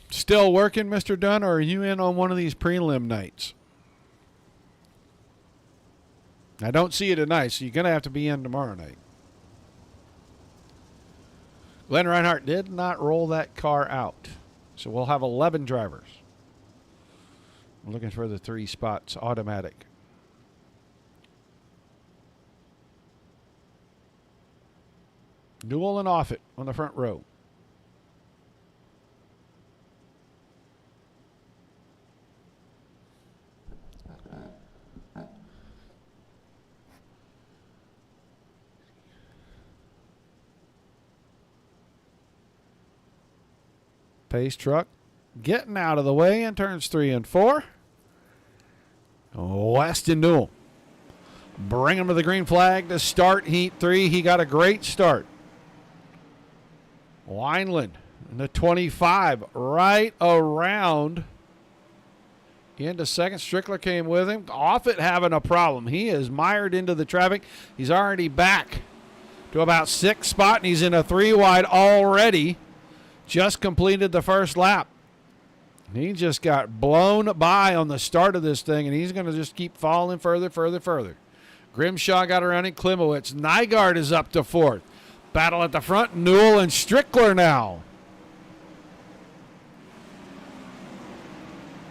Still working, Mr. Dunn, or are you in on one of these prelim nights? I don't see you tonight, so you're going to have to be in tomorrow night. Glenn Reinhardt did not roll that car out, so we'll have 11 drivers. I'm looking for the 3 spots, automatic. Newell and Offit on the front row. Pace truck getting out of the way in turns 3 and 4. Weston Newell bring him to the green flag to start heat 3. He got a great start. Wineland in the 25 right around into second. Strickler came with him. Offit having a problem. He is mired into the traffic. He's already back to about 6th spot, and he's in a 3 wide already. Just completed the first lap. He just got blown by on the start of this thing, and he's going to just keep falling further. Grimshaw got around in Klimowitz. Nygaard is up to 4th. Battle at the front, Newell and Strickler now.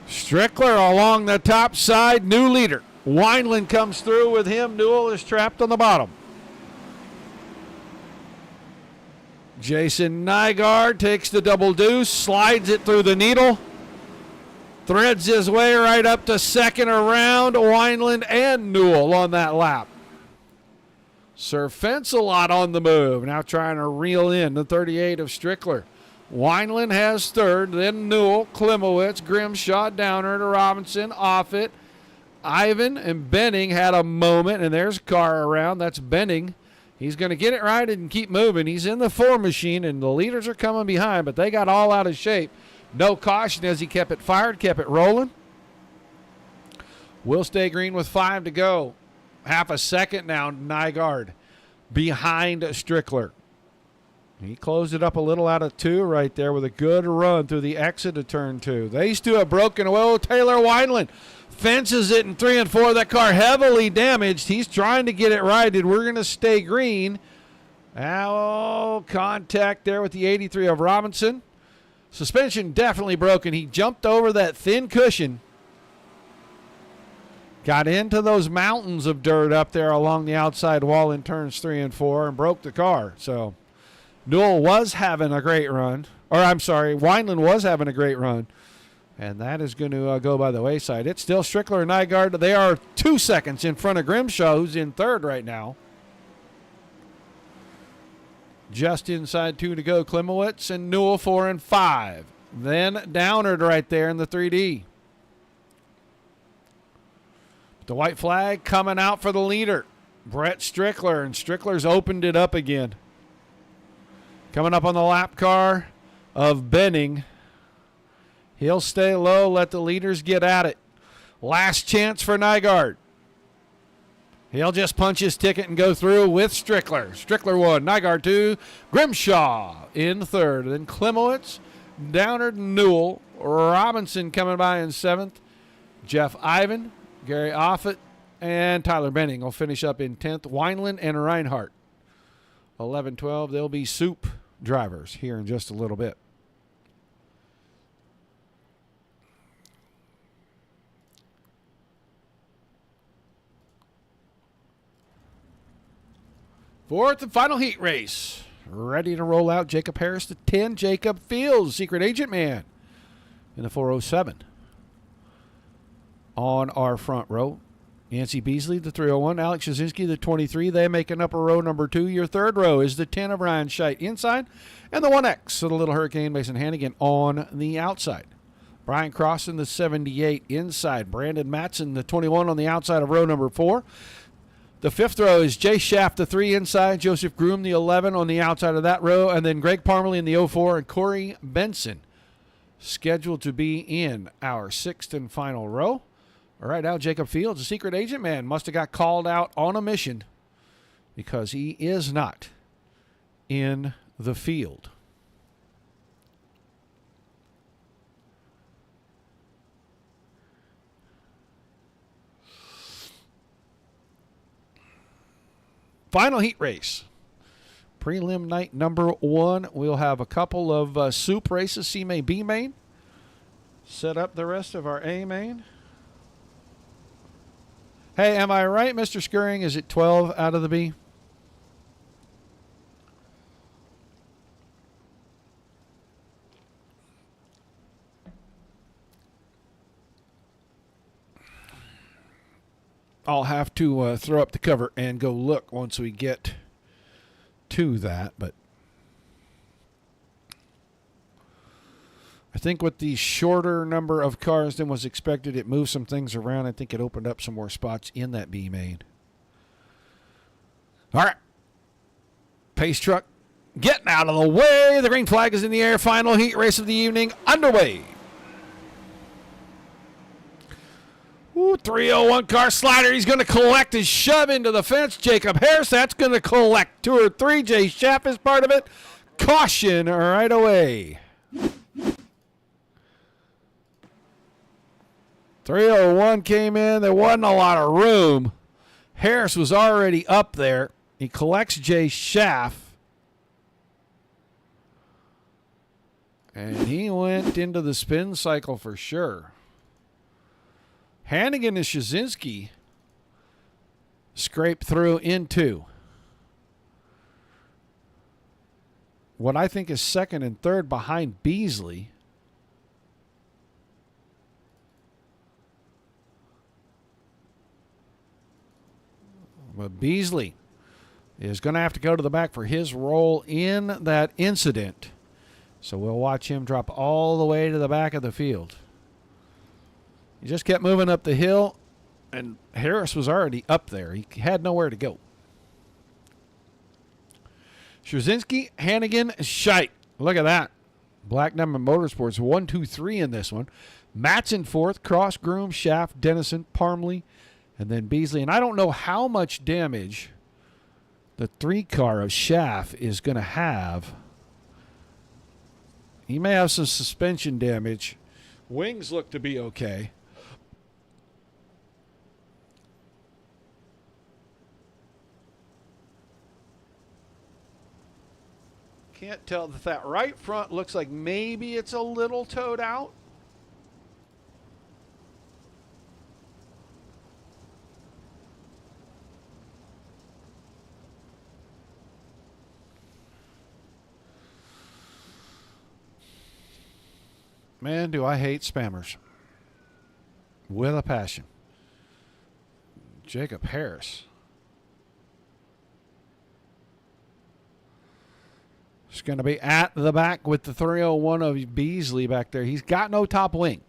Strickler along the top side, new leader. Wineland comes through with him. Newell is trapped on the bottom. Jason Nygaard takes the double deuce, slides it through the needle, threads his way right up to second around. Wineland and Newell on that lap. Sir Fence-a-Lot on the move, now trying to reel in the 38 of Strickler. Wineland has 3rd, then Newell, Klimowitz, Grimshaw, Downer to Robinson, Offit. Ivan and Benning had a moment, and there's a car around. That's Benning. He's going to get it right and keep moving. He's in the 4 machine, and the leaders are coming behind, but they got all out of shape. No caution as he kept it fired, kept it rolling. Will stay green with 5 to go. Half a second now, Nygaard behind Strickler. He closed it up a little out of 2 right there with a good run through the exit of turn 2. These two have broken away. Oh, Taylor Wineland fences it in 3 and 4. That car heavily damaged. He's trying to get it righted. We're going to stay green. Now, contact there with the 83 of Robinson. Suspension definitely broken. He jumped over that thin cushion. Got into those mountains of dirt up there along the outside wall in turns 3 and 4 and broke the car. So Newell was having a great run. Or I'm sorry, Wineland was having a great run. And that is going to go by the wayside. It's still Strickler and Nygaard. They are 2 seconds in front of Grimshaw, who's in third right now. Just inside 2 to go. Klimowitz and Newell 4 and 5. Then Downard right there in the 3D. The white flag coming out for the leader, Brett Strickler, and Strickler's opened it up again. Coming up on the lap car of Benning. He'll stay low, let the leaders get at it. Last chance for Nygaard. He'll just punch his ticket and go through with Strickler. Strickler 1, Nygaard 2, Grimshaw in third. Then Klimowitz, Downard, Newell, Robinson coming by in 7th. Jeff Ivan, Gary Offit, and Tyler Benning will finish up in 10th. Wineland and Reinhardt. 11-12, they'll be soup drivers here in just a little bit. Fourth and final heat race. Ready to roll out. Jacob Harris to 10. Jacob Fields, Secret Agent Man, in the 407. On our front row, Yancey Beasley, the 301. Alex Jasinski, the 23. They make an upper row number 2. Your third row is the 10 of Ryan Scheidt inside. And the 1X of the Little Hurricane, Mason Hannigan, on the outside. Brian Crossan, the 78 inside. Brandon Matson, the 21, on the outside of row number 4. The fifth row is Jay Schaff, the 3 inside. Joseph Groom, the 11, on the outside of that row. And then Greg Parmalee in the 04 and Corey Benson scheduled to be in our 6th and final row. All right, now Jacob Fields, a Secret Agent Man, must have got called out on a mission because he is not in the field. Final heat race. Prelim night number 1. We'll have a couple of soup races, C main, B main. Set up the rest of our A main. Hey, am I right, Mr. Scurrying? Is it 12 out of the B? I'll have to throw up the cover and go look once we get to that. But I think with the shorter number of cars than was expected, it moved some things around. I think it opened up some more spots in that B main. All right. Pace truck getting out of the way. The green flag is in the air. Final heat race of the evening underway. Ooh, 301 car slider. He's going to collect and shove into the fence. Jacob Harris, that's going to collect 2 or 3. Jay Schaff is part of it. Caution right away. 301 came in. There wasn't a lot of room. Harris was already up there. He collects Jay Schaff. And he went into the spin cycle for sure. Hannigan and Shazinski scraped through into what I think is second and third behind Beasley. But Beasley is going to have to go to the back for his role in that incident. So we'll watch him drop all the way to the back of the field. He just kept moving up the hill, and Harris was already up there. He had nowhere to go. Straczynski, Hannigan, Scheidt. Look at that. Black Diamond Motorsports, 1, 2, 3 in this one. Matson fourth, Cross, Groom, Schaff, Dennison, Parmalee, and then Beasley. And I don't know how much damage the 3 car of Schaff is going to have. He may have some suspension damage. Wings look to be okay. Can't tell that that right front looks like maybe it's a little towed out. Man, do I hate spammers. With a passion. Jacob Harris. It's going to be at the back with the 301 of Beasley back there. He's got no top wing.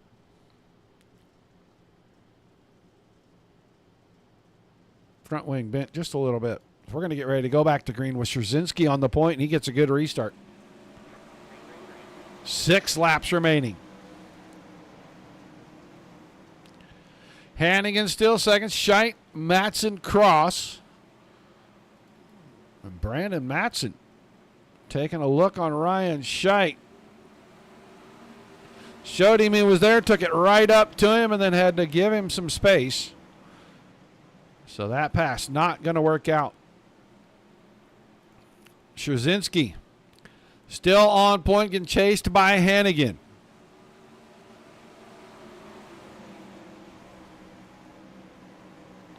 Front wing bent just a little bit. We're going to get ready to go back to green with Straczynski on the point, and he gets a good restart. 6 laps remaining. Hannigan still second. Scheidt, Matson, Cross. And Brandon Matson taking a look on Ryan Scheidt. Showed him he was there, took it right up to him, and then had to give him some space. So that pass not going to work out. Straczynski still on point, getting chased by Hannigan.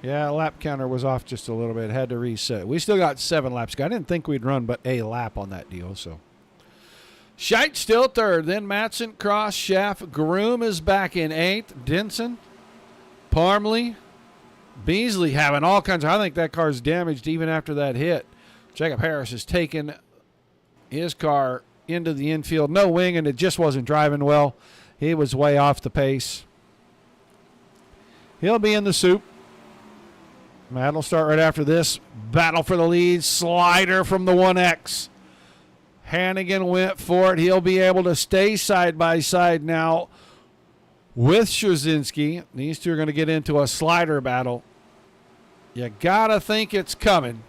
Yeah, lap counter was off just a little bit. Had to reset. We still got 7 laps. I didn't think we'd run but a lap on that deal. So Scheidt still third. Then Matson, Cross, Schaff. Groom is back in 8th. Denson, Parmley, Beasley having all kinds of... I think that car's damaged even after that hit. Jacob Harris has taken his car into the infield. No wing, and it just wasn't driving well. He was way off the pace. He'll be in the soup. Matt will start right after this. Battle for the lead. Slider from the 1X. Hannigan went for it. He'll be able to stay side by side now with Straczynski. These two are going to get into a slider battle. You got to think it's coming.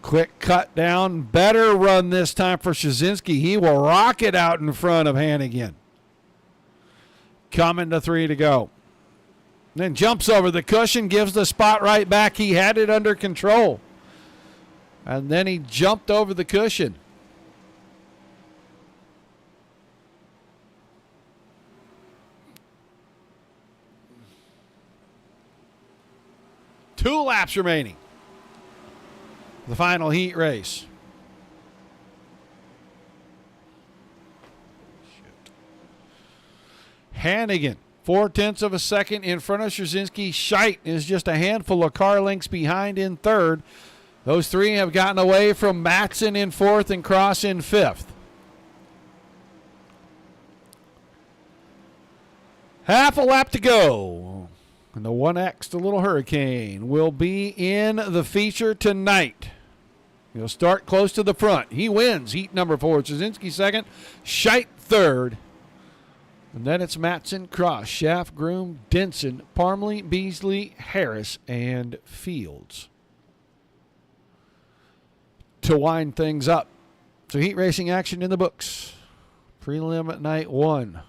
Quick cut down. Better run this time for Straczynski. He will rock it out in front of Hannigan. Coming to 3 to go. Then jumps over the cushion, gives the spot right back. He had it under control. And then he jumped over the cushion. Two laps remaining. The final heat race. Hannigan, 0.4 of a second in front of Straczynski. Scheidt is just a handful of car lengths behind in 3rd. Those 3 have gotten away from Matson in 4th and Cross in 5th. Half a lap to go. And the 1X, the Little Hurricane, will be in the feature tonight. He'll start close to the front. He wins heat number 4. Straczynski 2nd, Scheidt 3rd. And then it's Matson, Cross, Schaff, Groom, Denson, Parmley, Beasley, Harris, and Fields to wind things up. So heat racing action in the books. Prelim night 1.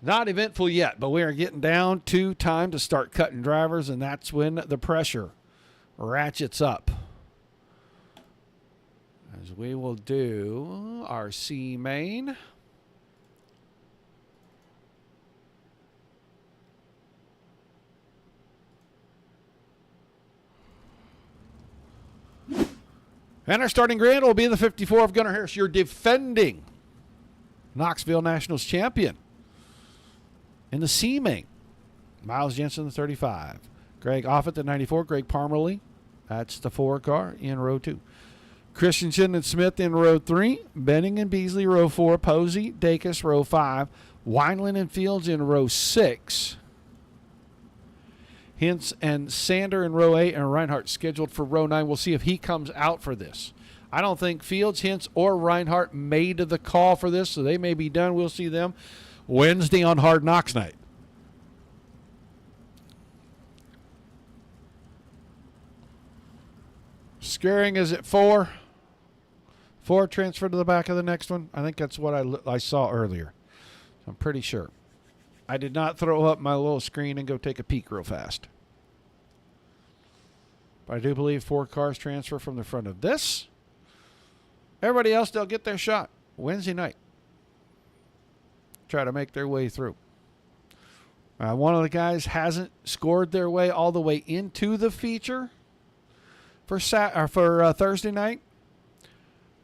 Not eventful yet, but we are getting down to time to start cutting drivers, and that's when the pressure ratchets up. As we will do our C main. And our starting grid will be the 54 of Gunnar Harris, your defending Knoxville Nationals champion. In the C main, Miles Jensen, the 35. Greg Offit, the 94. Greg Parmalee, that's the 4 car in row 2. Christensen and Smith in row 3. Benning and Beasley, row 4. Posey, Dacus, row 5. Wineland and Fields in row 6. Hintz and Sander in row 8, and Reinhardt scheduled for row 9. We'll see if he comes out for this. I don't think Fields, Hintz, or Reinhardt made the call for this, so they may be done. We'll see them Wednesday on Hard Knocks night. Scaring is at 4. 4 transfer to the back of the next one. I think that's what I saw earlier. I'm pretty sure. I did not throw up my little screen and go take a peek real fast. But I do believe 4 cars transfer from the front of this. Everybody else, they'll get their shot Wednesday night. Try to make their way through. One of the guys hasn't scored their way all the way into the feature for Thursday night.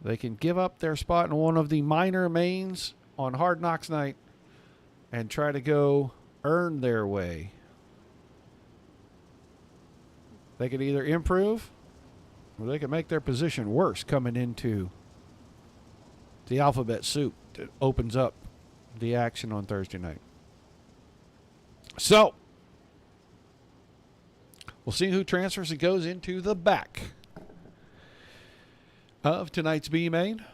They can give up their spot in one of the minor mains on Hard Knocks night and try to go earn their way. They could either improve or they could make their position worse coming into the alphabet soup that opens up the action on Thursday night. So, we'll see who transfers and goes into the back of tonight's B main.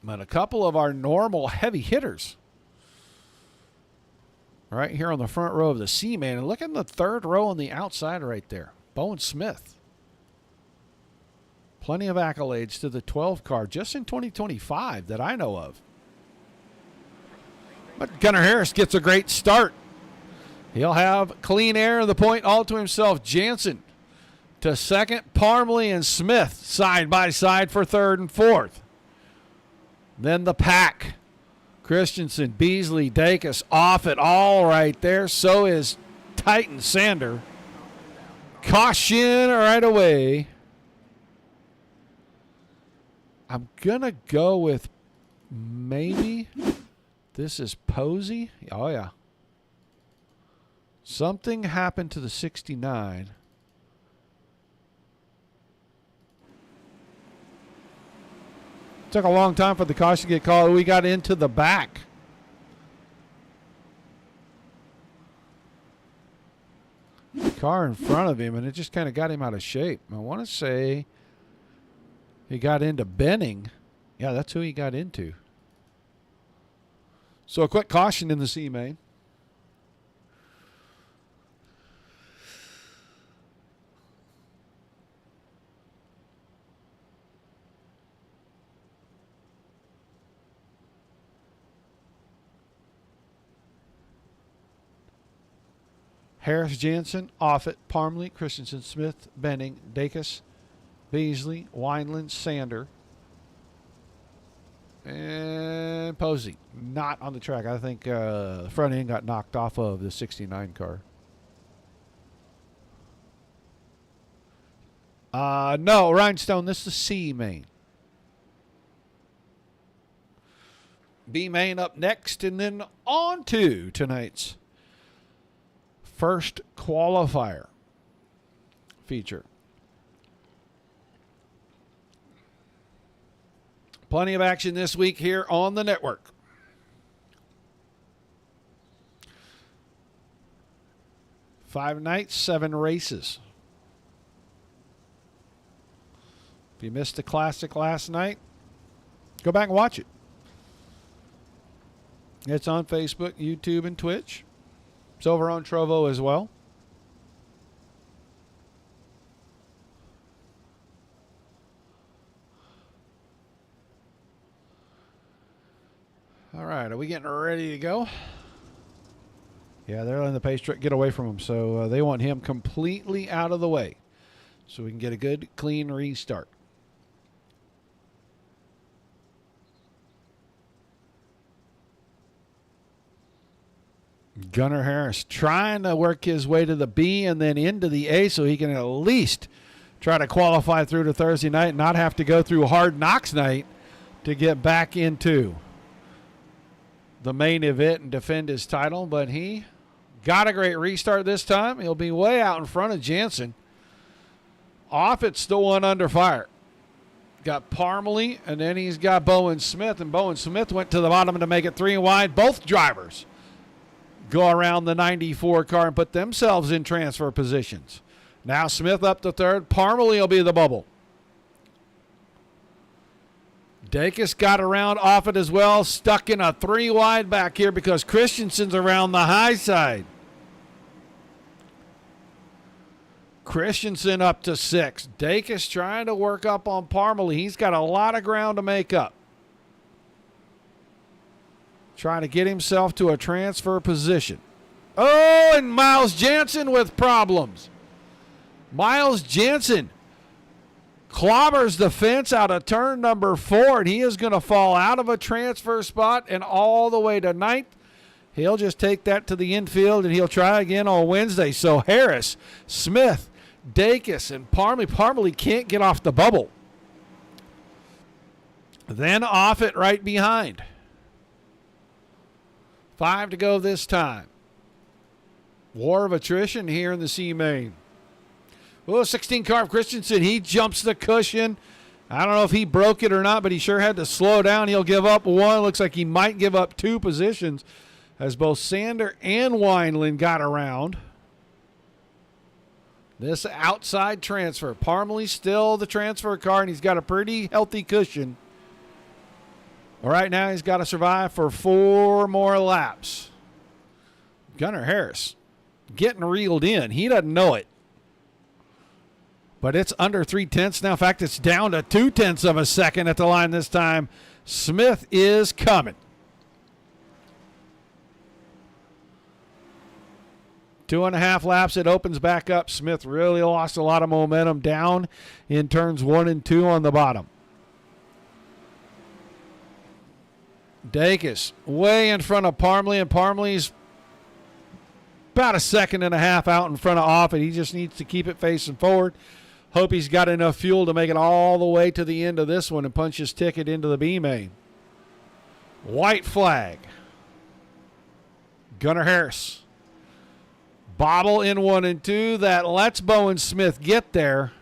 But a couple of our normal heavy hitters right here on the front row of the C main. And look at the third row on the outside right there. Bowen Smith. Plenty of accolades to the 12 car just in 2025 that I know of. But Gunnar Harris gets a great start. He'll have clean air in the point all to himself. Jansen to second. Parmley and Smith side by side for third and fourth. Then the pack. Christensen, Beasley, Dacus off it all right there. So is Titan Sander. Caution right away. I'm going to go with maybe this is Posey. Oh, yeah. Something happened to the 69. Took a long time for the caution to get called. We got into the back. Car in front of him, and it just kind of got him out of shape. I want to say he got into Benning. Yeah, that's who he got into. So a quick caution in the C main. Harris, Jansen, Offit, Parmley, Christensen, Smith, Benning, Dacus, Beasley, Wineland, Sander, and Posey. Not on the track. I think the front end got knocked off of the 69 car. No, Rhinestone, this is the C main. B main up next, and then on to tonight's first qualifier feature. Plenty of action this week here on the network. Five nights, 7 races. If you missed the Classic last night, go back and watch it. It's on Facebook, YouTube, and Twitch. It's over on Trovo as well. All right, are we getting ready to go? Yeah, they're letting the pace truck get away from him, so they want him completely out of the way so we can get a good, clean restart. Gunnar Harris trying to work his way to the B and then into the A so he can at least try to qualify through to Thursday night and not have to go through Hard Knocks night to get back into the main event and defend his title. But he got a great restart this time. He'll be way out in front of Jansen. Offit's the one under fire. Got Parmley, and then he's got Bowen Smith, and Bowen Smith went to the bottom to make it 3 wide. Both drivers go around the 94 car and put themselves in transfer positions. Now Smith up to third. Parmley will be the bubble. Dacus got around off it as well. Stuck in a 3 wide back here because Christensen's around the high side. Christensen up to 6. Dacus trying to work up on Parmley. He's got a lot of ground to make up. trying to get himself to a transfer position. Oh, and Miles Jansen with problems. Miles Jansen clobbers the fence out of turn number 4, and he is going to fall out of a transfer spot and all the way to 9th. He'll just take that to the infield, and he'll try again on Wednesday. So Harris, Smith, Dacus, and Parmley. Parmley can't get off the bubble. Then Offit right behind. 5 to go this time. War of attrition here in the C main. Oh, 16 Carv Christensen, he jumps the cushion. I don't know if he broke it or not, but he sure had to slow down. He'll give up 1. Looks like he might give up 2 positions as both Sander and Wineland got around. This outside transfer. Parmley still the transfer car, and he's got a pretty healthy cushion. Right now he's got to survive for 4 more laps. Gunnar Harris getting reeled in. He doesn't know it. But it's under 3/10 now. In fact, it's down to 2/10 of a second at the line this time. Smith is coming. 2.5 laps, it opens back up. Smith really lost a lot of momentum down in turns 1 and 2 on the bottom. Dacus way in front of Parmley, and Parmley's about 1.5 seconds out in front of Offit. He just needs to keep it facing forward. Hope he's got enough fuel to make it all the way to the end of this one and punch his ticket into the B main. White flag. Gunnar Harris. Bobble in 1 and 2. That lets Bowen Smith get there.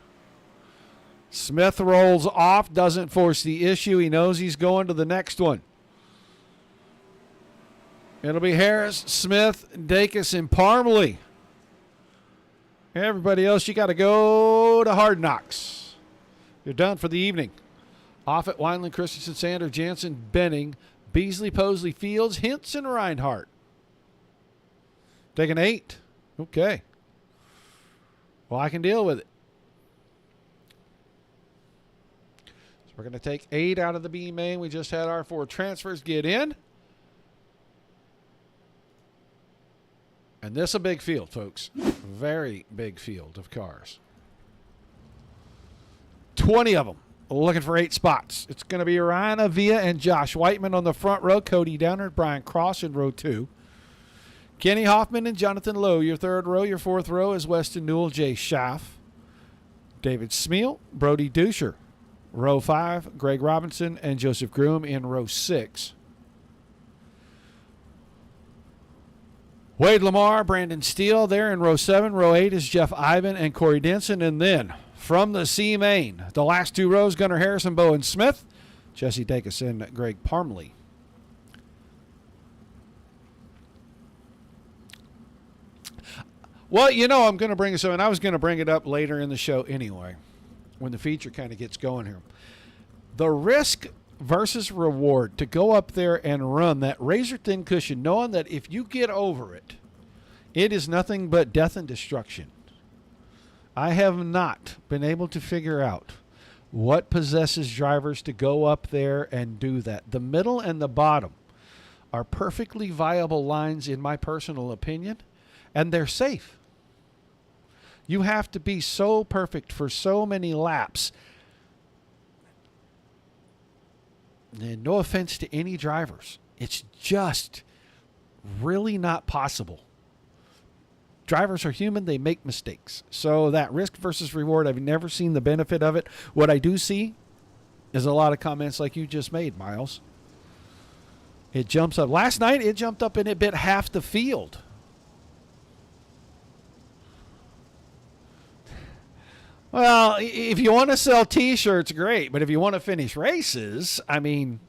Smith rolls off, doesn't force the issue. He knows he's going to the next one. It'll be Harris, Smith, Dacus, and Parmley. Everybody else, you got to go to Hard Knocks. You're done for the evening. Offit, Wineland, Christensen, Sander, Jansen, Benning, Beasley, Posley, Fields, Hintz, and Reinhardt. Taking 8. Okay. Well, I can deal with it. So we're going to take 8 out of the B main. We just had our 4 transfers get in. And this is a big field, folks. Very big field of cars. 20 of them looking for 8 spots. It's going to be Ryan Avila and Josh Whiteman on the front row. Cody Downer, Brian Cross in row 2. Kenny Hoffman and Jonathan Lowe, your 3rd row. Your 4th row is Weston Newell, Jay Schaff. David Smeal, Brody Duscher. Row 5, Greg Robinson and Joseph Groom in row 6. Wade Lamar, Brandon Steele there in row 7. Row 8 is Jeff Ivan and Corey Denson. And then from the C main, the last 2 rows, Gunnar Harrison, Bowen Smith, Jesse Dacus, and Greg Parmley. Well, you know, I'm going to bring this up, and I was going to bring it up later in the show anyway, when the feature kind of gets going here. The risk versus reward to go up there and run that razor-thin cushion, knowing that if you get over it, it is nothing but death and destruction. I have not been able to figure out what possesses drivers to go up there and do that. The middle and the bottom are perfectly viable lines in my personal opinion, and they're safe. You have to be so perfect for so many laps. And no offense to any drivers. It's just really not possible. Drivers are human. They make mistakes. So that risk versus reward, I've never seen the benefit of it. What I do see is a lot of comments like you just made, Miles. It jumps up. Last night, it jumped up and it bit half the field. Well, if you want to sell T-shirts, great. But if you want to finish races, I mean,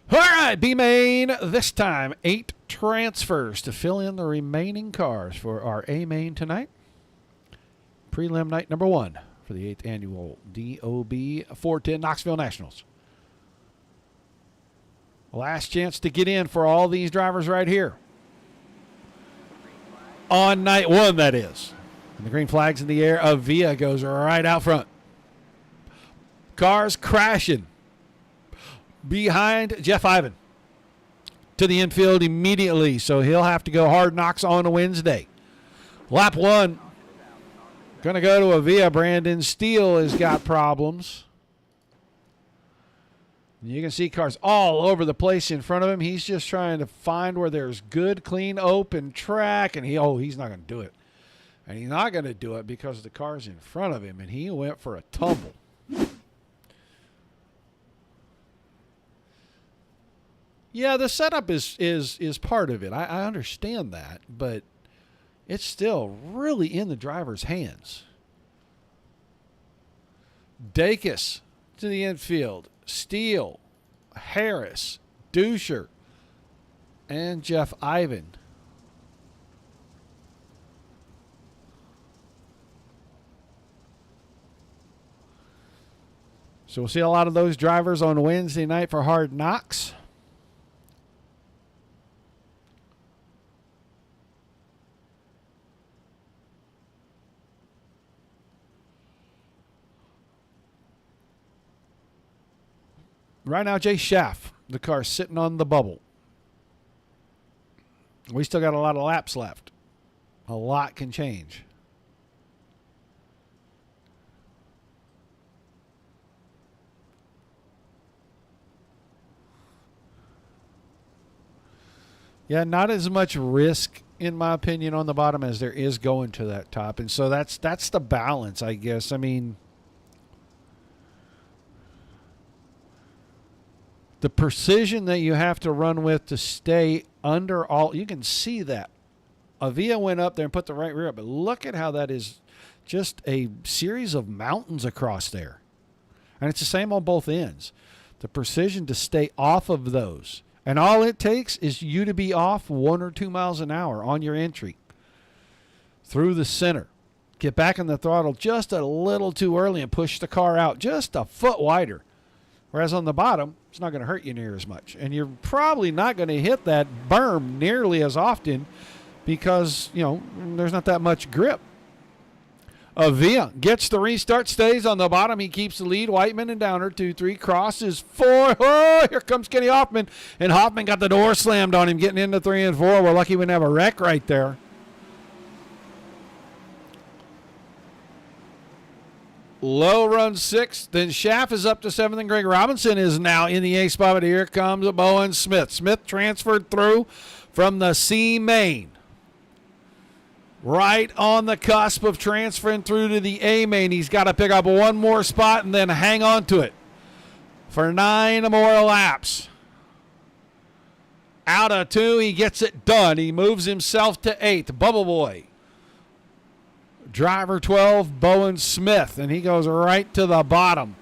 all right, B-Main, this time 8 transfers to fill in the remaining cars for our A-Main tonight. Prelim night number 1 for the 8th annual DOB 410 Knoxville Nationals. Last chance to get in for all these drivers right here. On night 1, that is. And the green flag's in the air. Avia goes right out front. Cars crashing behind Jeff Ivan to the infield immediately, so he'll have to go hard knocks on a Wednesday. Lap 1. Going to go to Avia. Brandon Steele has got problems. You can see cars all over the place in front of him. He's just trying to find where there's good, clean, open track, and he's not going to do it. And he's not going to do it because the car's in front of him, and he went for a tumble. Yeah, the setup is part of it. I understand that, but it's still really in the driver's hands. Dacus to the infield. Steele, Harris, Duscher, and Jeff Ivan. So we'll see a lot of those drivers on Wednesday night for Hard Knocks. Right now, Jay Schaff, the car sitting on the bubble. We still got a lot of laps left. A lot can change. Yeah, not as much risk, in my opinion, on the bottom as there is going to that top. And so that's the balance, I guess. I mean, the precision that you have to run with to stay under all, you can see that. Avia went up there and put the right rear up, but look at how that is just a series of mountains across there. And it's the same on both ends. The precision to stay off of those. And all it takes is you to be off 1 or 2 miles an hour on your entry through the center. Get back in the throttle just a little too early and push the car out just a foot wider. Whereas on the bottom, it's not going to hurt you near as much. And you're probably not going to hit that berm nearly as often because, there's not that much grip. Avia gets the restart, stays on the bottom. He keeps the lead. Whiteman and Downer, 2-3, crosses 4. Oh, here comes Kenny Hoffman. And Hoffman got the door slammed on him getting into 3 and 4. We're lucky we didn't have a wreck right there. Lowe runs 6th. Then Schaff is up to 7th, and Greg Robinson is now in the A spot. But here comes Bowen Smith. Smith transferred through from the C main. Right on the cusp of transferring through to the A main. He's got to pick up one more spot and then hang on to it for 9 more laps. Out of 2, he gets it done. He moves himself to 8th. Bubble Boy. Driver 12, Bowen Smith, and he goes right to the bottom.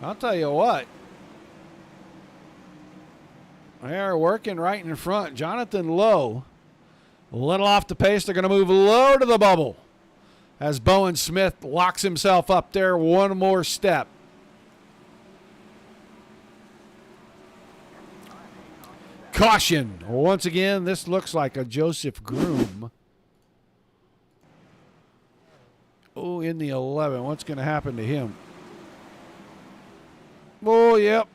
I'll tell you what. They're working right in front. Jonathan Lowe, a little off the pace. They're going to move Lowe to the bubble as Bowen Smith locks himself up there one more step. Caution. Once again, this looks like a Joseph Groom. Oh, in the 11. What's going to happen to him? Oh, yep.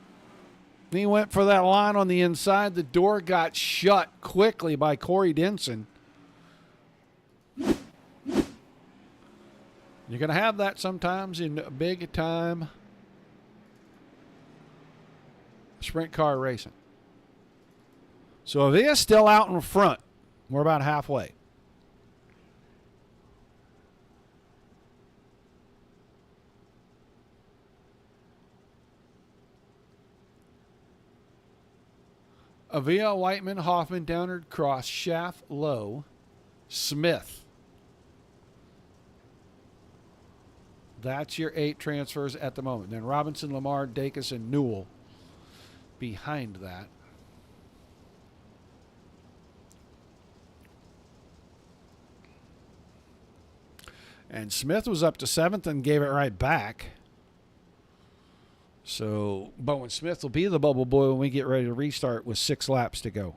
He went for that line on the inside. The door got shut quickly by Corey Denson. You're going to have that sometimes in big time sprint car racing. So Avia's still out in front. We're about halfway. Avia, Whiteman, Hoffman, Downard, Cross, Schaff, Lowe, Smith. That's your 8 transfers at the moment. Then Robinson, Lamar, Dacus, and Newell behind that. And Smith was up to 7th and gave it right back. So Bowen Smith will be the bubble boy when we get ready to restart with 6 laps to go.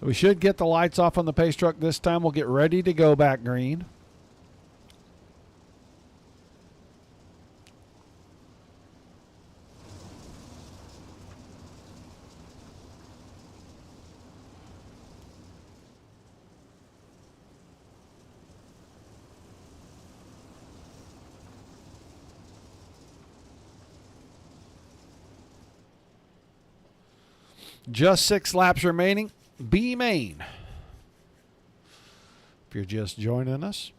We should get the lights off on the pace truck this time. We'll get ready to go back green. Just 6 laps remaining. B main. If you're just joining us.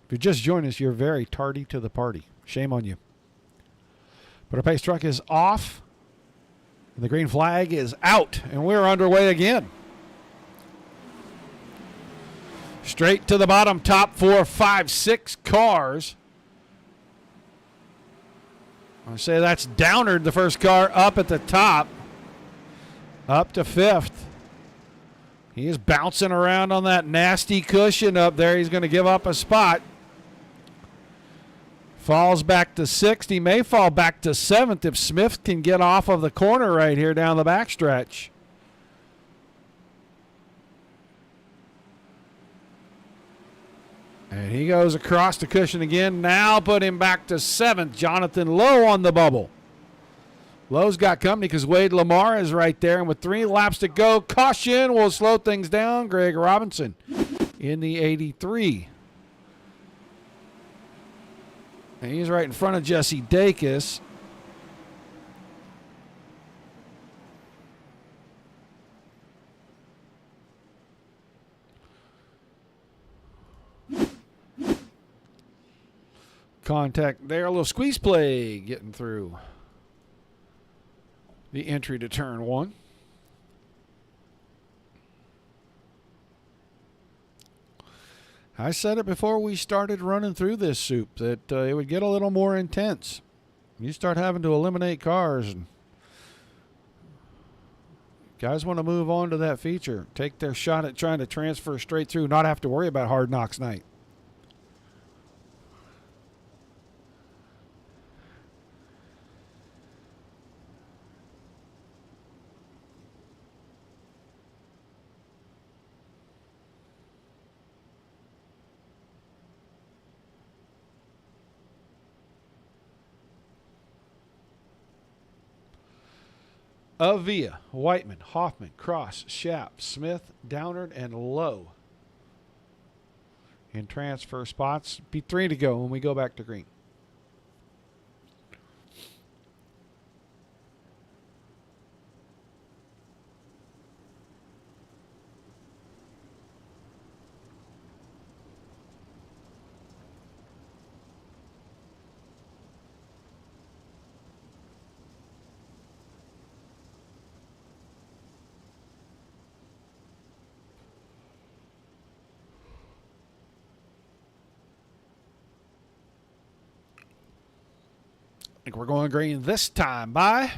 If you're just joining us, you're very tardy to the party. Shame on you. But our pace truck is off. And the green flag is out. And we're underway again. Straight to the bottom. Top 4, 5, 6 cars. I say that's Downard, the first car up at the top. Up to 5th. He is bouncing around on that nasty cushion up there. He's going to give up a spot. Falls back to 6th. He may fall back to 7th if Smith can get off of the corner right here down the backstretch. And he goes across the cushion again. Now put him back to 7th. Jonathan Lowe on the bubble. Lowe's got company because Wade Lamar is right there. And with 3 laps to go, caution will slow things down. Greg Robinson in the 83. And he's right in front of Jesse Dacus. Contact there. A little squeeze play getting through the entry to turn 1. I said it before we started running through this soup that it would get a little more intense. You start having to eliminate cars, and guys want to move on to that feature. Take their shot at trying to transfer straight through, not have to worry about Hard Knocks night. Avia, Whiteman, Hoffman, Cross, Schaap, Smith, Downard, and Lowe in transfer spots. Be 3 to go when we go back to green. I think we're going green this time by.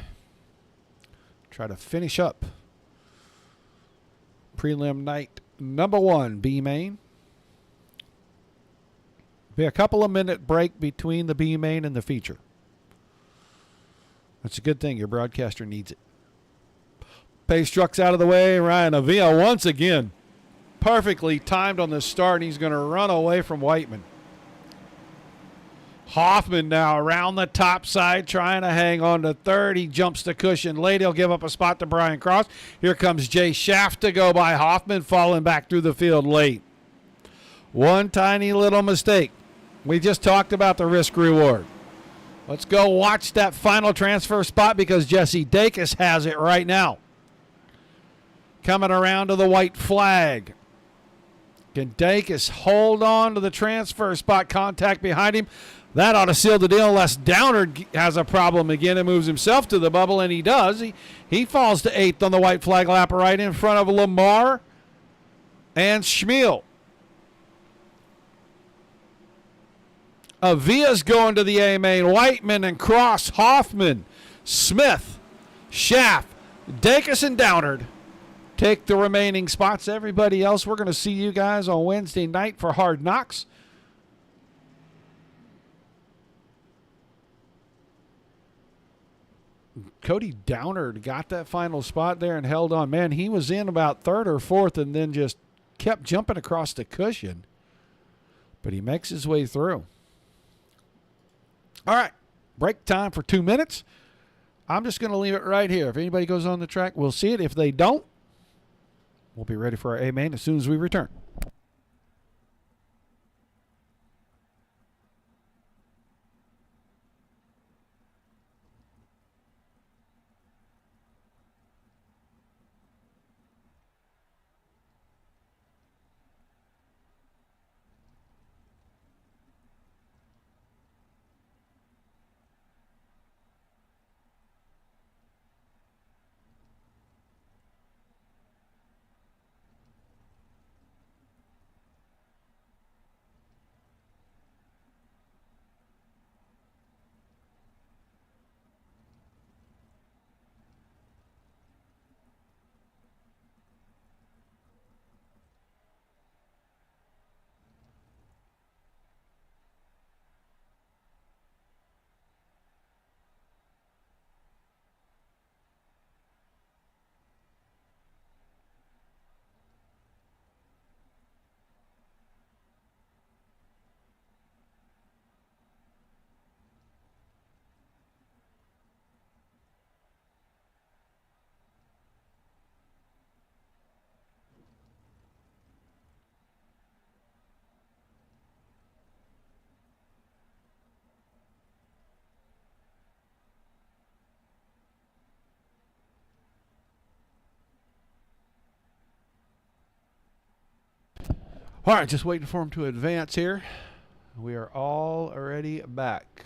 Try to finish up prelim night number 1, B main. Be a couple of minute break between the B main and the feature. That's a good thing. Your broadcaster needs it. Pace truck's out of the way. Ryan Avila once again perfectly timed on the start. He's going to run away from Whiteman. Hoffman now around the top side trying to hang on to 3rd. He jumps the cushion late. He'll give up a spot to Brian Cross. Here comes Jay Schaaf to go by Hoffman, falling back through the field late. One tiny little mistake. We just talked about the risk reward. Let's go watch that final transfer spot because Jesse Dacus has it right now. Coming around to the white flag. Can Dacus hold on to the transfer spot? Contact behind him. That ought to seal the deal unless Downard has a problem again and moves himself to the bubble, and he does. He falls to 8th on the white flag lap right in front of Lamar and Schmiel. Avia's going to the A main. Whiteman and Cross, Hoffman, Smith, Schaaf, Dacus, and Downard take the remaining spots. Everybody else, we're going to see you guys on Wednesday night for Hard Knocks. Cody Downard got that final spot there and held on. Man, he was in about third or fourth and then just kept jumping across the cushion. But he makes his way through. All right, break time for 2 minutes. I'm just going to leave it right here. If anybody goes on the track, we'll see it. If they don't, we'll be ready for our A-main as soon as we return. All right, just waiting for him to advance here. We are all already back.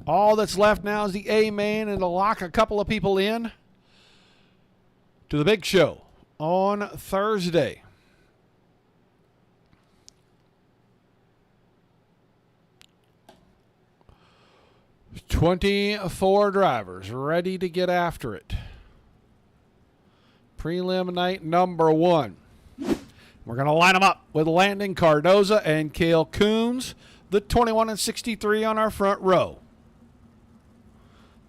All that's left now is the A-main and to lock a couple of people in to the big show on Thursday. "24 drivers ready to get after it. Prelim night number 1. We're going to line them up with Landon Cardoza and Cale Coons, the 21 and 63 on our front row.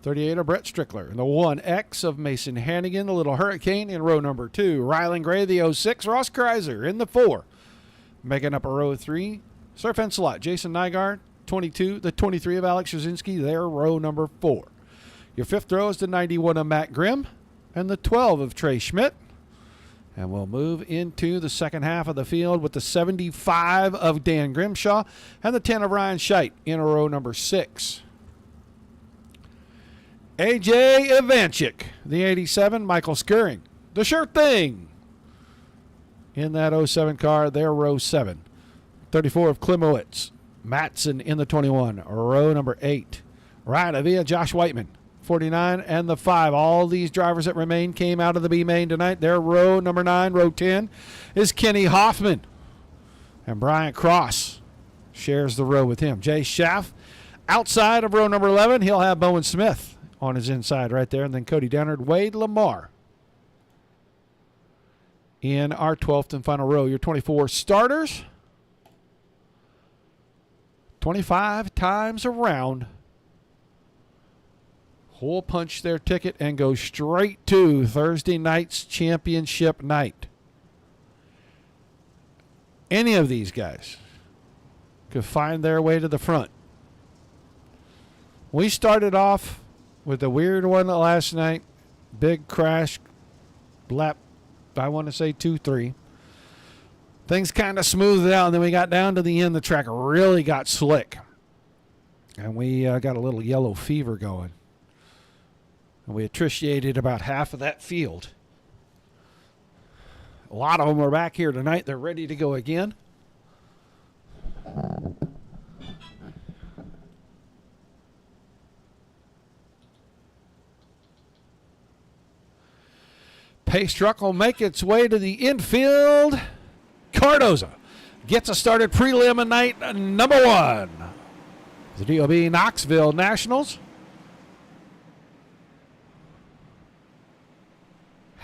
38 of Brett Strickler, the 1X of Mason Hannigan, the Little Hurricane in row number 2. Rylan Gray, the 06, Ross Kreiser in the 4. Making up a row 3, Surf and Slot, Jason Nygaard, 22, the 23 of Alex Jasinski, their row number 4. Your 5th row is the 91 of Matt Grimm and the 12 of Trey Schmidt. And we'll move into the second half of the field with the 75 of Dan Grimshaw and the 10 of Ryan Scheidt in row number 6. AJ Ivanchik, the 87, Michael Skuring, the Sure Thing in that 07 car, their row 7. 34 of Klimowitz, Matson in the 21, row number 8. Ryan Avia, Josh Whiteman, 49 and the 5. All these drivers that remain came out of the B main tonight. Their row number 9, row 10 is Kenny Hoffman. And Brian Cross shares the row with him. Jay Schaff outside of row number 11. He'll have Bowen Smith on his inside right there. And then Cody Downard, Wade Lamar in our 12th and final row. Your 24 starters. 25 times around. Will punch their ticket and go straight to Thursday night's championship night. Any of these guys could find their way to the front. We started off with a weird one last night. Big crash. Lap, I want to say 2-3. Things kind of smoothed out, and then we got down to the end. The track really got slick. And we got a little yellow fever going. And we attritionated about half of that field. A lot of them are back here tonight. They're ready to go again. Pace truck will make its way to the infield. Cardoza gets us started prelim night number 1. The DOB Knoxville Nationals.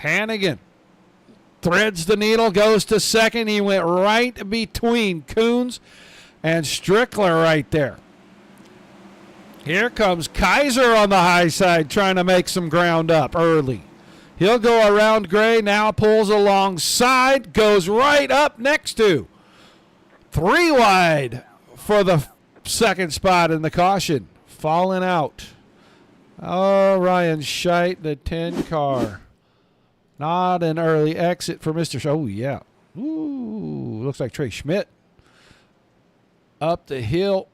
Hannigan threads the needle, goes to second. He went right between Coons and Strickler right there. Here comes Kaiser on the high side trying to make some ground up early. He'll go around Gray, now pulls alongside, goes right up next to. 3 wide for the second spot in the caution. Falling out. Oh, Ryan Scheidt, the 10 car. Not an early exit for Mr. Oh, yeah. Ooh, looks like Trey Schmidt. Up the hill,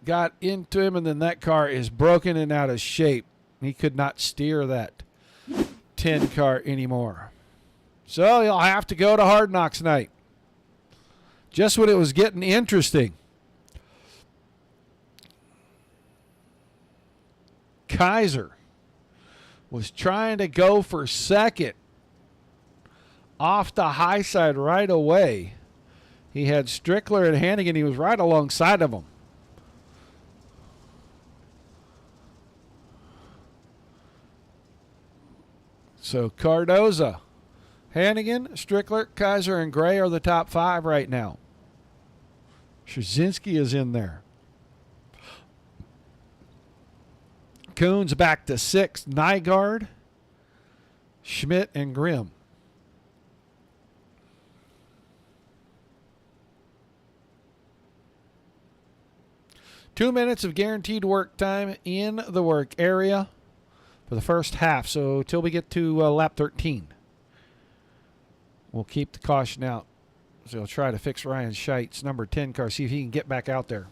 got into him, and then that car is broken and out of shape. He could not steer that 10 car anymore. So he'll have to go to Hard Knocks night. Just when it was getting interesting. Kaiser was trying to go for second off the high side right away. He had Strickler and Hannigan. He was right alongside of them. So Cardoza, Hannigan, Strickler, Kaiser, and Gray are the top 5 right now. Straczynski is in there. Coons back to 6th. Nygaard, Schmidt, and Grimm. Two minutes of guaranteed work time in the work area for the first half. So till we get to lap 13, we'll keep the caution out. So he'll try to fix Ryan Scheidt's number 10 car, see if he can get back out there.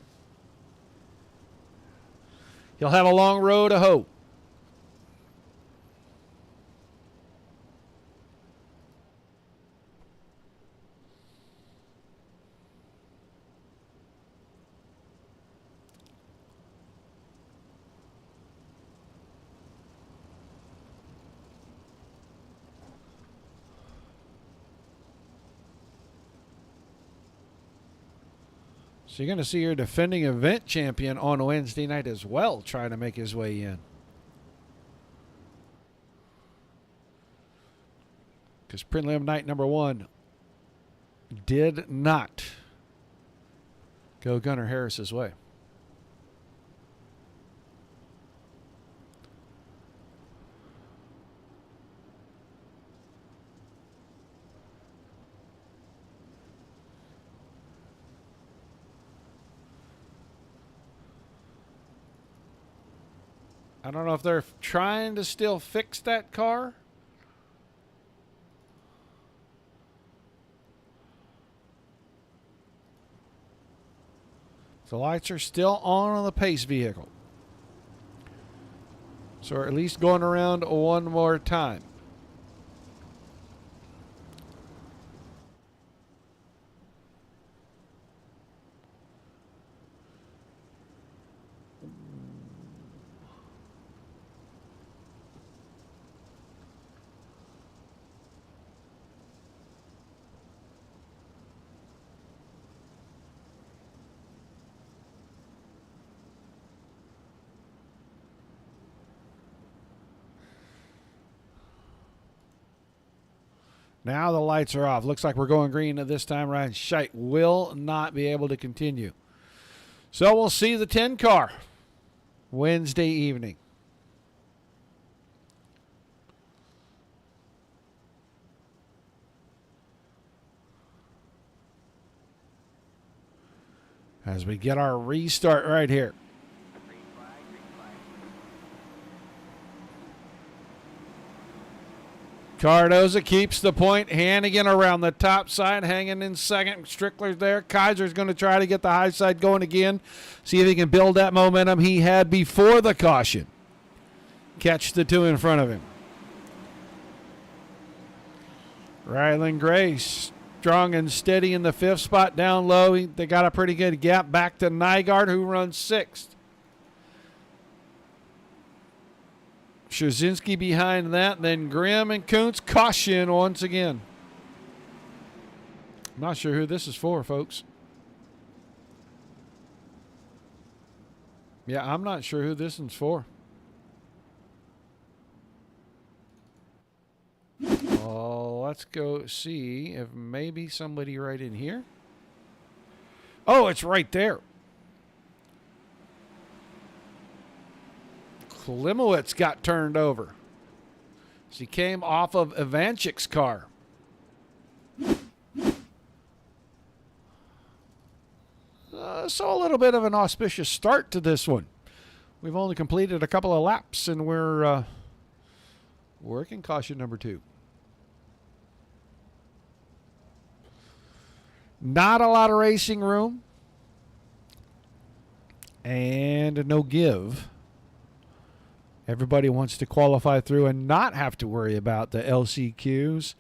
He'll have a long road to hoe. So you're going to see your defending event champion on Wednesday night as well trying to make his way in. Because prelim night number 1 did not go Gunnar Harris's way. I don't know if they're trying to still fix that car. The lights are still on the pace vehicle. So we're at least going around one more time. Now the lights are off. Looks like we're going green at this time. Ryan Scheidt will not be able to continue. So we'll see the 10 car Wednesday evening. As we get our restart right here. Cardoza keeps the point. Hannigan around the top side, hanging in second. Strickler's there. Kaiser's going to try to get the high side going again. See if he can build that momentum he had before the caution. Catch the 2 in front of him. Ryland Gray, strong and steady in the 5th spot down low. They got a pretty good gap back to Nygaard, who runs 6th. Straczynski behind that, then Grimm and Kuntz. Caution once again. I'm not sure who this is for, folks. Yeah, I'm not sure who this one's for. Let's go see if maybe somebody right in here. Oh, it's right there. Klimowitz got turned over. She came off of Ivanchik's car. So a little bit of an auspicious start to this one. We've only completed a couple of laps, and we're working caution number 2. Not a lot of racing room. And no give. Everybody wants to qualify through and not have to worry about the LCQs,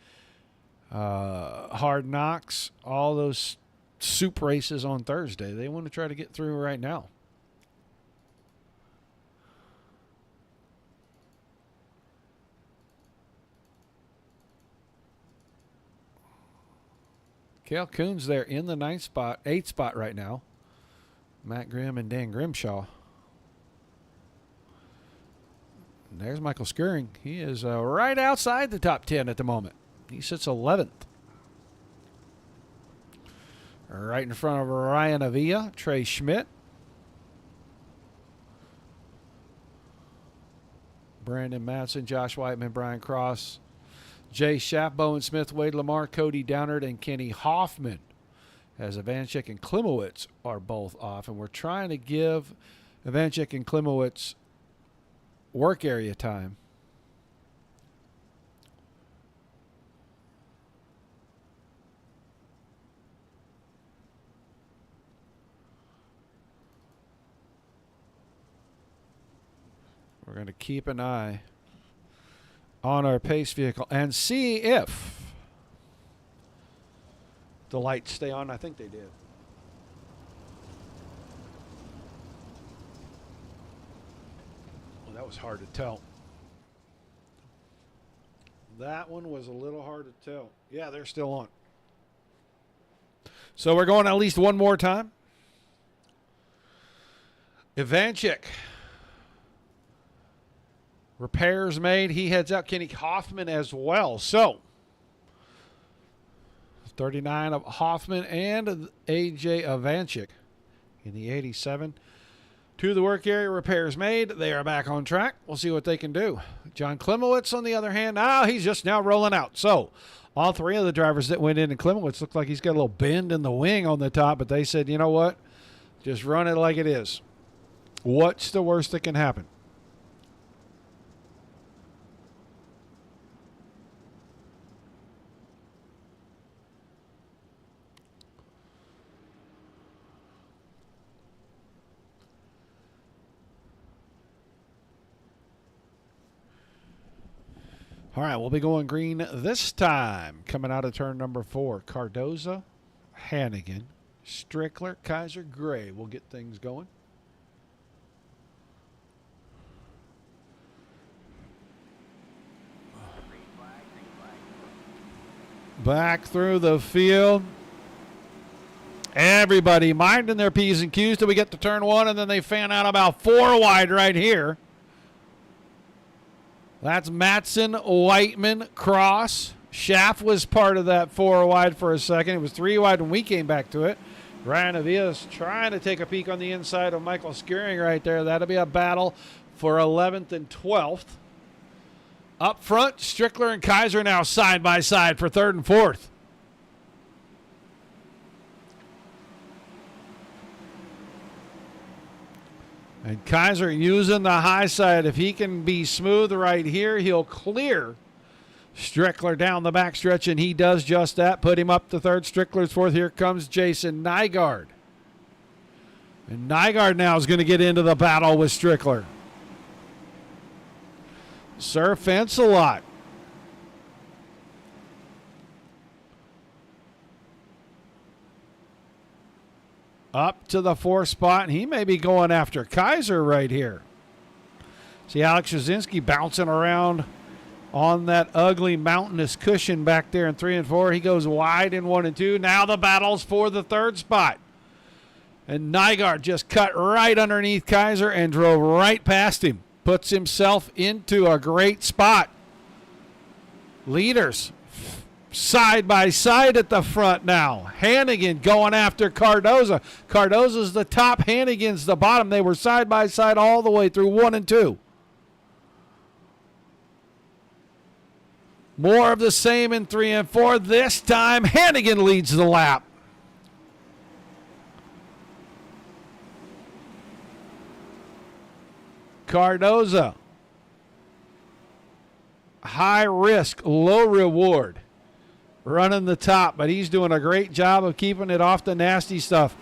hard knocks, all those soup races on Thursday. They want to try to get through right now. Cale Coons there in the 8th spot right now. Matt Grimm and Dan Grimshaw. And there's Michael Skirring. He is right outside the top 10 at the moment. He sits 11th. Right in front of Ryan Avila, Trey Schmidt. Brandon Madsen, Josh Whiteman, Brian Cross, Jay Schaff, Bowen Smith, Wade Lamar, Cody Downard, and Kenny Hoffman, as Ivanchik and Klimowitz are both off. And we're trying to give Ivanchik and Klimowitz work area time. We're going to keep an eye on our pace vehicle and see if the lights stay on. I think they did. Well, that was hard to tell. That one was a little hard to tell. Yeah, they're still on. So we're going at least one more time. Ivanchik. Repairs made. He heads out. Kenny Hoffman as well. So 39 of Hoffman and A.J. Ivanchik in the 87. To the work area, repairs made. They are back on track. We'll see what they can do. John Klimowitz, on the other hand, he's just now rolling out. So all 3 of the drivers that went in, and Klimowitz looked like he's got a little bend in the wing on the top, but they said, you know what? Just run it like it is. What's the worst that can happen? All right, we'll be going green this time. Coming out of turn number 4, Cardoza, Hannigan, Strickler, Kaiser, Gray will get things going. Back through the field. Everybody minding their P's and Q's till we get to turn 1, and then they fan out about 4 wide right here. That's Madsen, Whiteman, Cross. Schaff was part of that 4 wide for a second. It was 3 wide when we came back to it. Ryan Avila's trying to take a peek on the inside of Michael Skirring right there. That'll be a battle for 11th and 12th. Up front, Strickler and Kaiser now side by side for 3rd and 4th. And Kaiser using the high side. If he can be smooth right here, he'll clear Strickler down the backstretch, and he does just that. Put him up to 3rd. Strickler's 4th. Here comes Jason Nygaard. And Nygaard now is going to get into the battle with Strickler. Sir Fence a lot. Up to the 4th spot, and he may be going after Kaiser right here. See Alex Jasinski bouncing around on that ugly mountainous cushion back there in 3 and 4. He goes wide in 1 and 2. Now the battle's for the 3rd spot. And Nygaard just cut right underneath Kaiser and drove right past him. Puts himself into a great spot. Leaders side by side at the front now. Hannigan going after Cardoza. Cardoza's the top, Hannigan's the bottom. They were side by side all the way through 1 and 2. More of the same in 3 and 4. This time, Hannigan leads the lap. Cardoza. High risk, low reward. Running the top, but he's doing a great job of keeping it off the nasty stuff.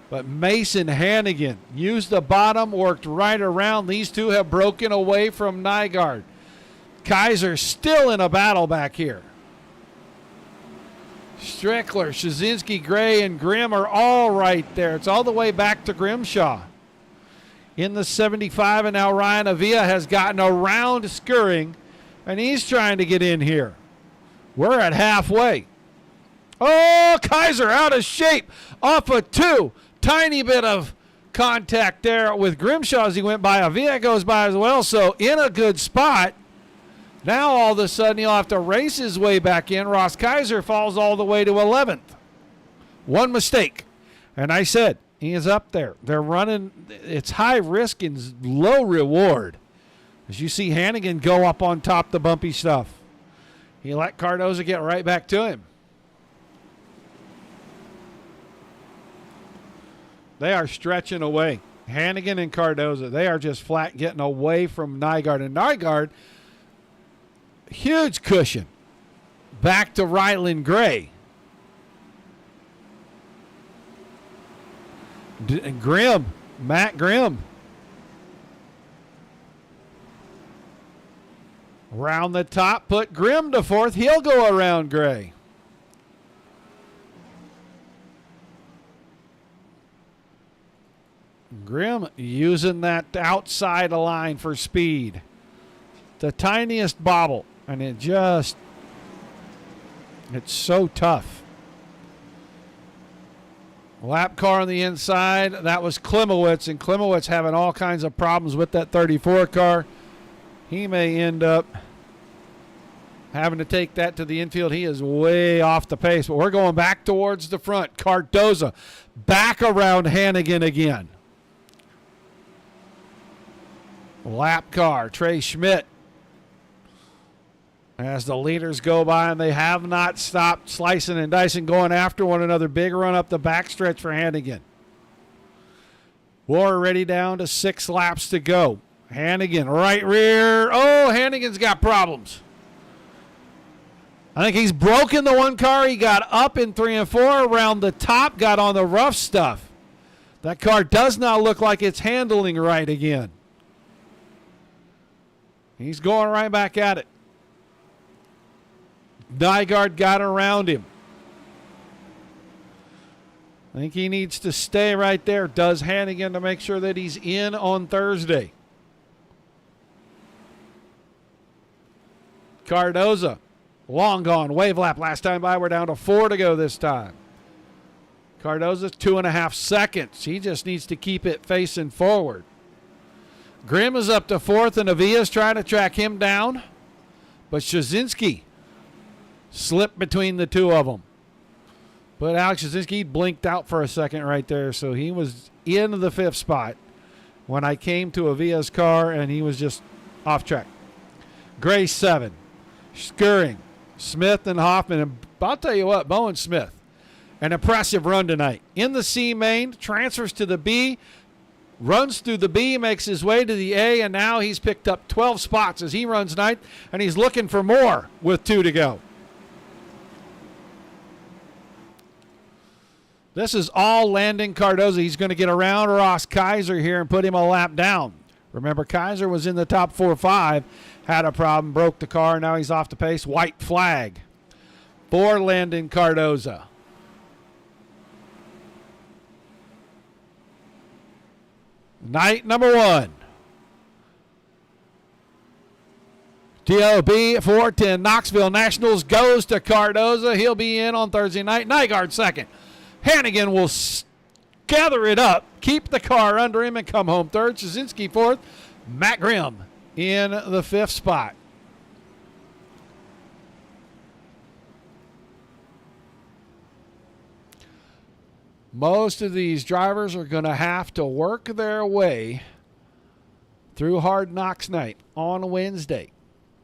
But Mason Hannigan used the bottom, worked right around. These two have broken away from Nygaard. Kaiser still in a battle back here. Strickler, Shazinski, Gray, and Grimm are all right there. It's all the way back to Grimshaw. In the 75, and now Ryan Avila has gotten around Skuring, and he's trying to get in here. We're at halfway. Oh, Kaiser out of shape off of 2. Tiny bit of contact there with Grimshaw as he went by. Avila goes by as well, so in a good spot. Now all of a sudden he'll have to race his way back in. Ross Kaiser falls all the way to 11th. One mistake. And I said, he is up there. They're running. It's high risk and low reward. As you see Hannigan go up on top the bumpy stuff. He let Cardoza get right back to him. They are stretching away. Hannigan and Cardoza, they are just flat getting away from Nygaard. And Nygaard, huge cushion. Back to Ryland Gray. Grimm, Matt Grimm. Around the top, put Grimm to 4th. He'll go around Gray. Grimm using that outside line for speed. The tiniest bobble, and it's so tough. Lap car on the inside, that was Klimowitz, and Klimowitz having all kinds of problems with that 34 car. He may end up having to take that to the infield. He is way off the pace, but we're going back towards the front. Cardoza back around Hannigan again. Lap car, Trey Schmidt. As the leaders go by, and they have not stopped slicing and dicing, going after one another. Big run up the backstretch for Hannigan. We're already down to 6 laps to go. Hannigan, right rear. Oh, Hannigan's got problems. I think he's broken the one car. He got up in 3 and 4 around the top, got on the rough stuff. That car does not look like it's handling right again. He's going right back at it. Nygaard got around him. I think he needs to stay right there. Does Hannigan to make sure that he's in on Thursday. Cardoza, long gone. Wave lap last time by. We're down to 4 to go this time. Cardoza, 2.5 seconds. He just needs to keep it facing forward. Grimm is up to 4th, and Avila's trying to track him down. But Shazinski slipped between the two of them. But Alex Shazinski blinked out for a second right there, so he was in the 5th spot when I came to Avila's car, and he was just off track. Gray 7. Skuring, Smith, and Hoffman. And I'll tell you what, Bowen Smith, an impressive run tonight. In the C main, transfers to the B, runs through the B, makes his way to the A, and now he's picked up 12 spots as he runs ninth, and he's looking for more with 2 to go. This is all Landon Cardoza. He's going to get around Ross Kaiser here and put him a lap down. Remember, Kaiser was in the top 4-5, had a problem, broke the car. Now he's off the pace. White flag for Landon Cardoza. Night number 1. DOB 410 Knoxville Nationals goes to Cardoza. He'll be in on Thursday night. Nygaard second. Hannigan will gather it up, keep the car under him, and come home third. Shazinski 4th. Matt Grimm in the 5th spot. most of these drivers are going to have to work their way through Hard Knocks night on Wednesday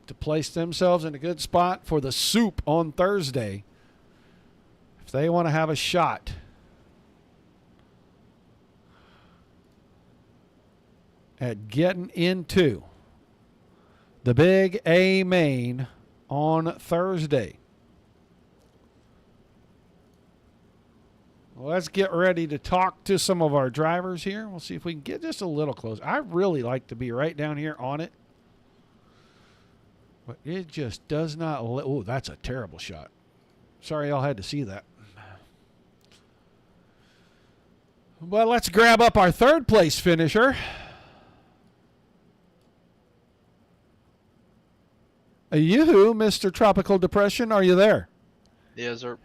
to place themselves in a good spot for the soup on Thursday if they want to have a shot at getting into the Big A main on Thursday. Well, let's get ready to talk to some of our drivers here. We'll see if we can get just a little close. I really like to be right down here on it. But it just does not. Oh, that's a terrible shot. Sorry y'all had to see that. Well, let's grab up our third place finisher. You, Mr. Tropical Depression, are you there? Yes, sir.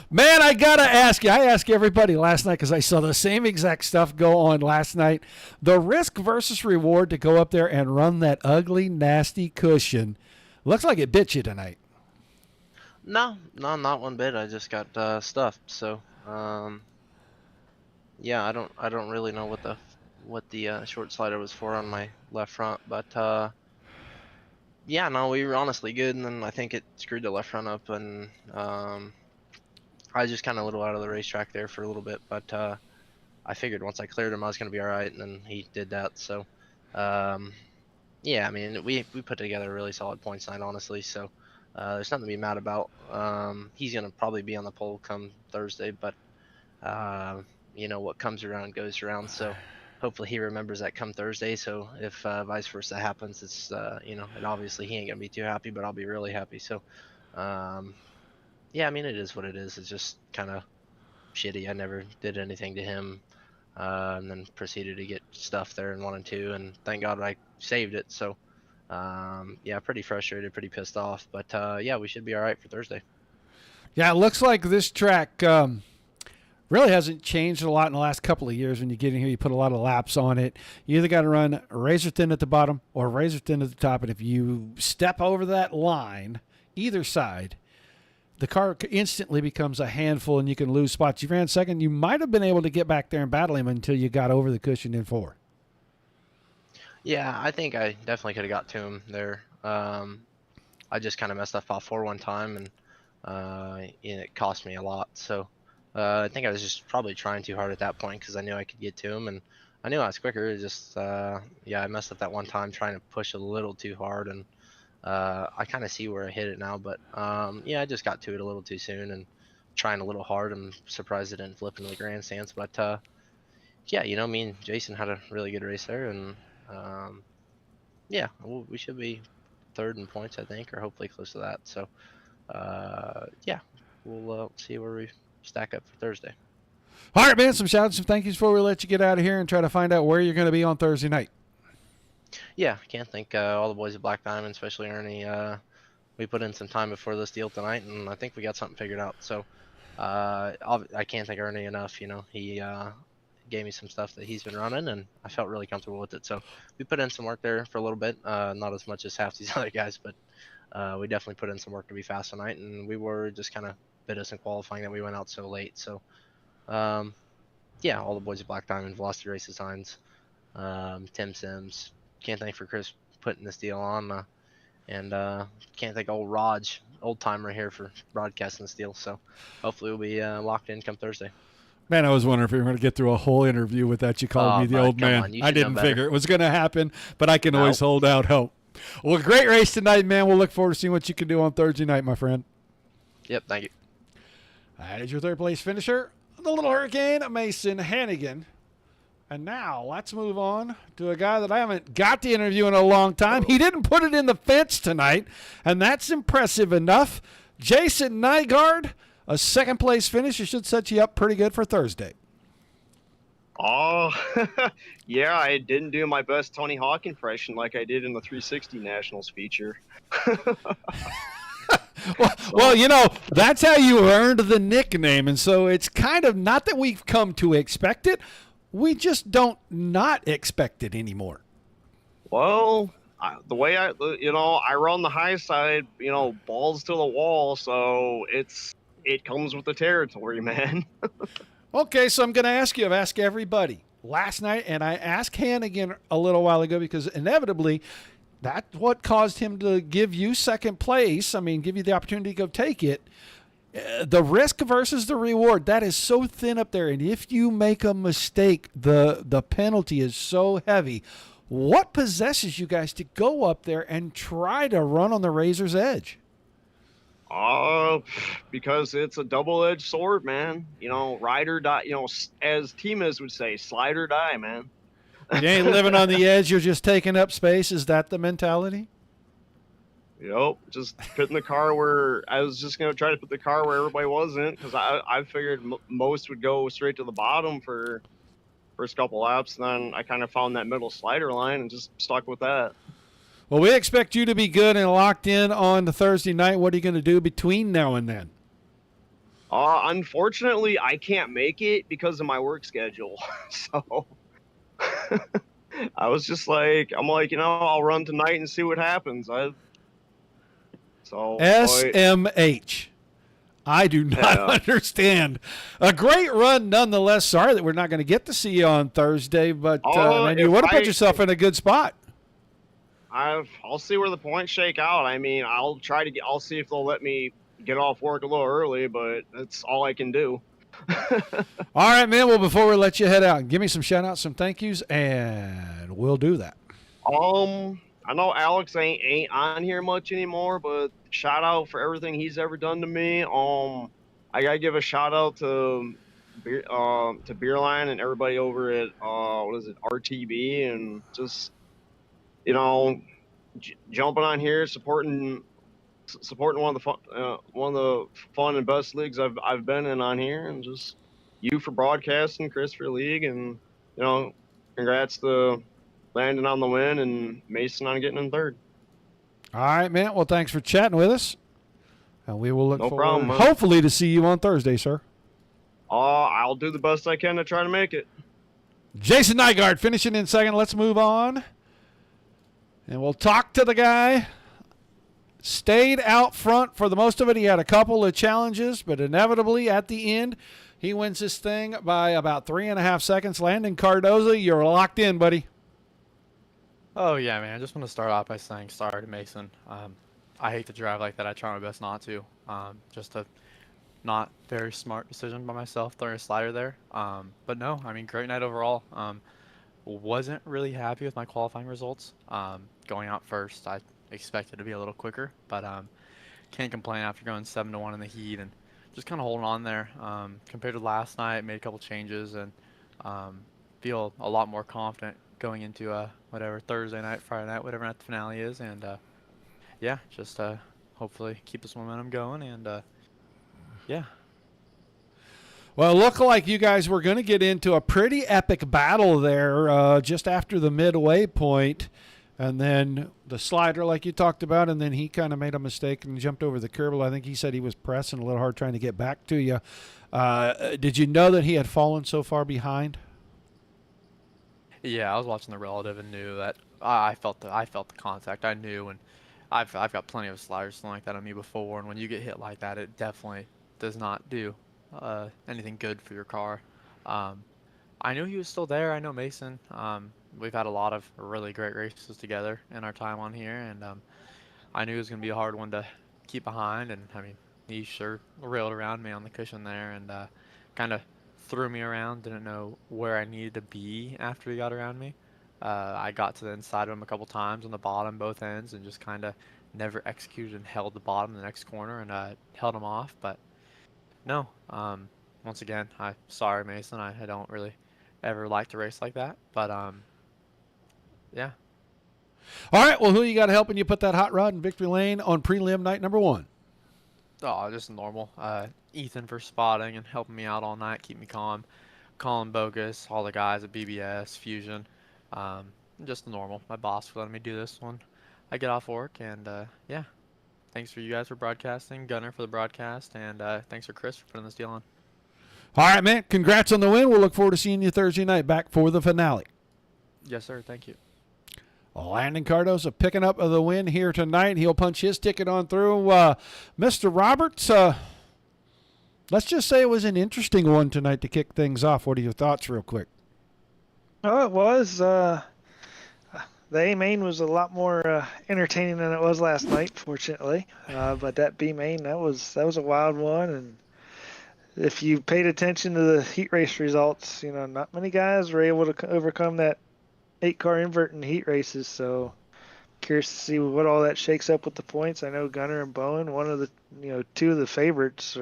Man, I got to ask you. I asked everybody last night because I saw the same exact stuff go on last night. The risk versus reward to go up there and run that ugly, nasty cushion. Looks like it bit you tonight. No, not one bit. I just got stuffed. So, yeah, I don't really know what the short slider was for on my left front, but yeah, no, we were honestly good, and then I think it screwed the left front up, and I was just kind of a little out of the racetrack there for a little bit, but I figured once I cleared him, I was going to be all right, and then he did that. So, yeah, I mean, we put together a really solid points night, honestly. So, there's nothing to be mad about. He's going to probably be on the pole come Thursday, but you know, what comes around goes around. So, hopefully he remembers that come Thursday. So if vice versa happens, it's you know, and obviously he ain't gonna be too happy, but I'll be really happy. So, yeah, I mean, it is what it is. It's just kind of shitty. I never did anything to him, and then proceeded to get stuff there in 1 and 2, and thank God I saved it. So, yeah, pretty frustrated, pretty pissed off, but yeah, we should be all right for Thursday. Yeah, it looks like this track really hasn't changed a lot in the last couple of years. When you get in here, you put a lot of laps on it. You either got to run razor thin at the bottom or razor thin at the top, and if you step over that line, either side, the car instantly becomes a handful and you can lose spots. You ran second. You might have been able to get back there and battle him until you got over the cushion in 4. Yeah, I think I definitely could have got to him there. I just kind of messed up off 4 one time, and it cost me a lot. So I think I was just probably trying too hard at that point because I knew I could get to him, and I knew I was quicker. It just yeah, I messed up that one time trying to push a little too hard, and I kind of see where I hit it now. But yeah, I just got to it a little too soon and trying a little hard. I'm surprised it didn't flip into the grandstands. But yeah, you know, me and Jason had a really good race there, and yeah, we should be third in points, I think, or hopefully close to that. So yeah, we'll see where we stack up for Thursday. All right, man, some shouts and thank yous before we let you get out of here and try to find out where you're going to be on Thursday night. Yeah, can't thank all the boys at Black Diamond, especially Ernie. We put in some time before this deal tonight, and I think we got something figured out. So I can't thank Ernie enough. You know, he gave me some stuff that he's been running, and I felt really comfortable with it. So we put in some work there for a little bit, not as much as half these other guys, but we definitely put in some work to be fast tonight, and we were just kind of bit us in qualifying that we went out so late. So yeah, all the boys at Black Diamond, Velocity Race Designs, Tim Sims, can't thank for Chris putting this deal on, and can't thank old Raj, old timer here, for broadcasting this deal. So hopefully we'll be locked in come Thursday. Man, I was wondering if we were going to get through a whole interview with that. You called me the old man. I didn't figure it was going to happen, but I can always hold out hope. Well, great race tonight, man. We'll look forward to seeing what you can do on Thursday night, my friend. Yep, thank you. That is your third place finisher, the Little Hurricane, Mason Hannigan. And now let's move on to a guy that I haven't got to interview in a long time. He didn't put it in the fence tonight, and that's impressive enough. Jason Nygaard, a second place finish. It should set you up pretty good for Thursday. Oh, yeah, I didn't do my best Tony Hawk impression like I did in the 360 Nationals feature. Well, you know, that's how you earned the nickname, and so it's kind of not that we've come to expect it. We just don't not expect it anymore. Well, the way I run the high side, balls to the wall. So it's, it comes with the territory, man. Okay, so I'm going to ask you. I've asked everybody last night, and I asked Hannigan a little while ago because inevitably that's what caused him to give you second place. I mean, give you the opportunity to go take it. The risk versus the reward, that is so thin up there. And if you make a mistake, the penalty is so heavy. What possesses you guys to go up there and try to run on the razor's edge? Because it's a double-edged sword, man. You know, ride or die. You know, as Timas would say, slide or die, man. You ain't living on the edge. You're just taking up space. Is that the mentality? Yep, just putting the car where I was just gonna try to put the car where everybody wasn't, because I figured most would go straight to the bottom for first couple laps, and then I kind of found that middle slider line and just stuck with that. Well, we expect you to be good and locked in on the Thursday night. What are you going to do between now and then? Unfortunately, I can't make it because of my work schedule. So I was just like, I'm like, you know, I'll run tonight and see what happens. SMH. I do not understand. A great run nonetheless. Sorry that we're not going to get to see you on Thursday, but man, you would have put yourself in a good spot. I'll see where the points shake out. I mean, I'll see if they'll let me get off work a little early, but that's all I can do. All right, man. Well, before we let you head out, give me some shout outs, some thank yous, and we'll do that. I know Alex ain't on here much anymore, but shout out for everything he's ever done to me. I gotta give a shout out to Beerline and everybody over at RTB, and just, you know, jumping on here, supporting one of the fun and best leagues I've been in on here, and just you for broadcasting, Chris for league, and, you know, congrats to Landon on the win and Mason on getting in third. All right, man. Well, thanks for chatting with us. And we will look No forward, problem, man. hopefully, to see you on Thursday, sir. I'll do the best I can to try to make it. Jason Nygaard finishing in second. Let's move on. And we'll talk to the guy. Stayed out front for the most of it. He had a couple of challenges, but inevitably at the end, he wins this thing by about 3.5 seconds. Landon Cardoza, you're locked in, buddy. Oh, yeah, man. I just want to start off by saying sorry to Mason. I hate to drive like that. I try my best not to. Just a not very smart decision by myself throwing a slider there. But no, I mean, great night overall. Wasn't really happy with my qualifying results. Going out first, I expected to be a little quicker, but can't complain after going 7-1 in the heat and just kind of holding on there. Compared to last night, made a couple changes and feel a lot more confident going into whatever Thursday night, Friday night, whatever night the finale is, and yeah, just hopefully keep this momentum going, and yeah. Well, it looked like you guys were going to get into a pretty epic battle there just after the midway point, and then the slider like you talked about, and then he kind of made a mistake and jumped over the curb. I think he said he was pressing a little hard trying to get back to you. Did you know that he had fallen so far behind? Yeah, I was watching the relative and knew that I felt the contact. I knew, and I've got plenty of sliders like that on me before, and when you get hit like that, it definitely does not do anything good for your car. I knew he was still there. I know Mason. We've had a lot of really great races together in our time on here, and I knew it was going to be a hard one to keep behind, and I mean, he sure railed around me on the cushion there and kind of threw me around. Didn't know where I needed to be after he got around me. I got to the inside of him a couple times on the bottom, both ends, and just kind of never executed and held the bottom in the next corner and held him off. But no, once again, sorry, Mason. I don't really ever like to race like that. But yeah. All right, well, who you got helping you put that hot rod in victory lane on prelim night number 1? Oh, just normal. Ethan for spotting and helping me out all night, keep me calm. Colin Bogus, all the guys at BBS, Fusion. Just normal. My boss for letting me do this one. I get off work, and yeah. Thanks for you guys for broadcasting, Gunner for the broadcast, and thanks for Chris for putting this deal on. All right, man. Congrats on the win. We'll look forward to seeing you Thursday night back for the finale. Yes, sir. Thank you. Landon Cardoza picking up the win here tonight. He'll punch his ticket on through. Mr. Roberts, let's just say it was an interesting one tonight to kick things off. What are your thoughts, real quick? Oh, it was. The A main was a lot more entertaining than it was last night, fortunately. But that B main, that was a wild one. And if you paid attention to the heat race results, not many guys were able to overcome that 8-car invert in heat races. So curious to see what all that shakes up with the points. I know Gunner and Bowen, one of the, two of the favorites.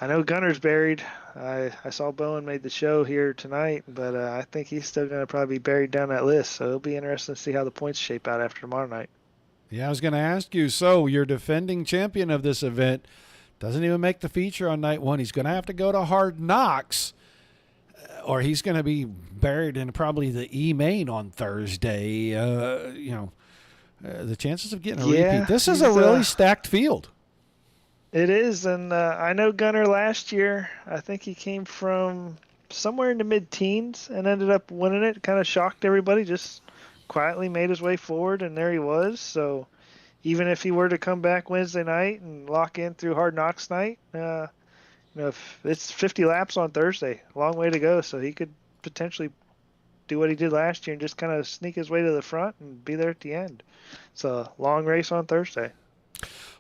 I know Gunner's buried. I saw Bowen made the show here tonight, but I think he's still going to probably be buried down that list. So it'll be interesting to see how the points shape out after tomorrow night. Yeah, I was going to ask you. So your defending champion of this event doesn't even make the feature on night one. He's going to have to go to Hard Knocks, or he's going to be buried in probably the E main on Thursday. The chances of getting a repeat. This is a really stacked field. It is, and I know Gunner last year, I think he came from somewhere in the mid-teens and ended up winning it. Kind of shocked everybody, just quietly made his way forward, and there he was. So even if he were to come back Wednesday night and lock in through Hard Knocks night, if it's 50 laps on Thursday, a long way to go. So he could potentially do what he did last year and just kind of sneak his way to the front and be there at the end. It's a long race on Thursday.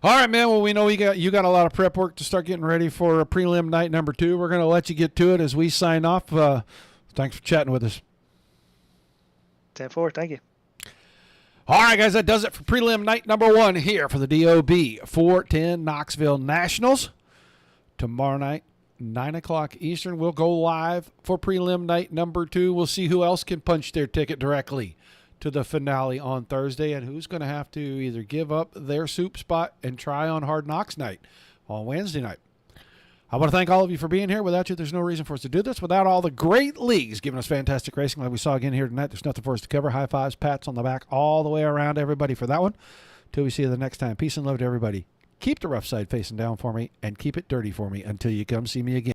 All right, man. Well, we know you got a lot of prep work to start getting ready for a prelim night number 2. We're going to let you get to it as we sign off. Thanks for chatting with us. 10-4, thank you. All right, guys, that does it for prelim night number 1 here for the DOB 410 Knoxville Nationals. Tomorrow night, 9 o'clock Eastern, we'll go live for prelim night number 2. We'll see who else can punch their ticket directly to the finale on Thursday, and who's going to have to either give up their soup spot and try on Hard Knocks night on Wednesday night. I want to thank all of you for being here. Without you, there's no reason for us to do this. Without all the great leagues giving us fantastic racing like we saw again here tonight, there's nothing for us to cover. High fives, pats on the back all the way around everybody for that one. Till we see you the next time. Peace and love to everybody. Keep the rough side facing down for me and keep it dirty for me until you come see me again.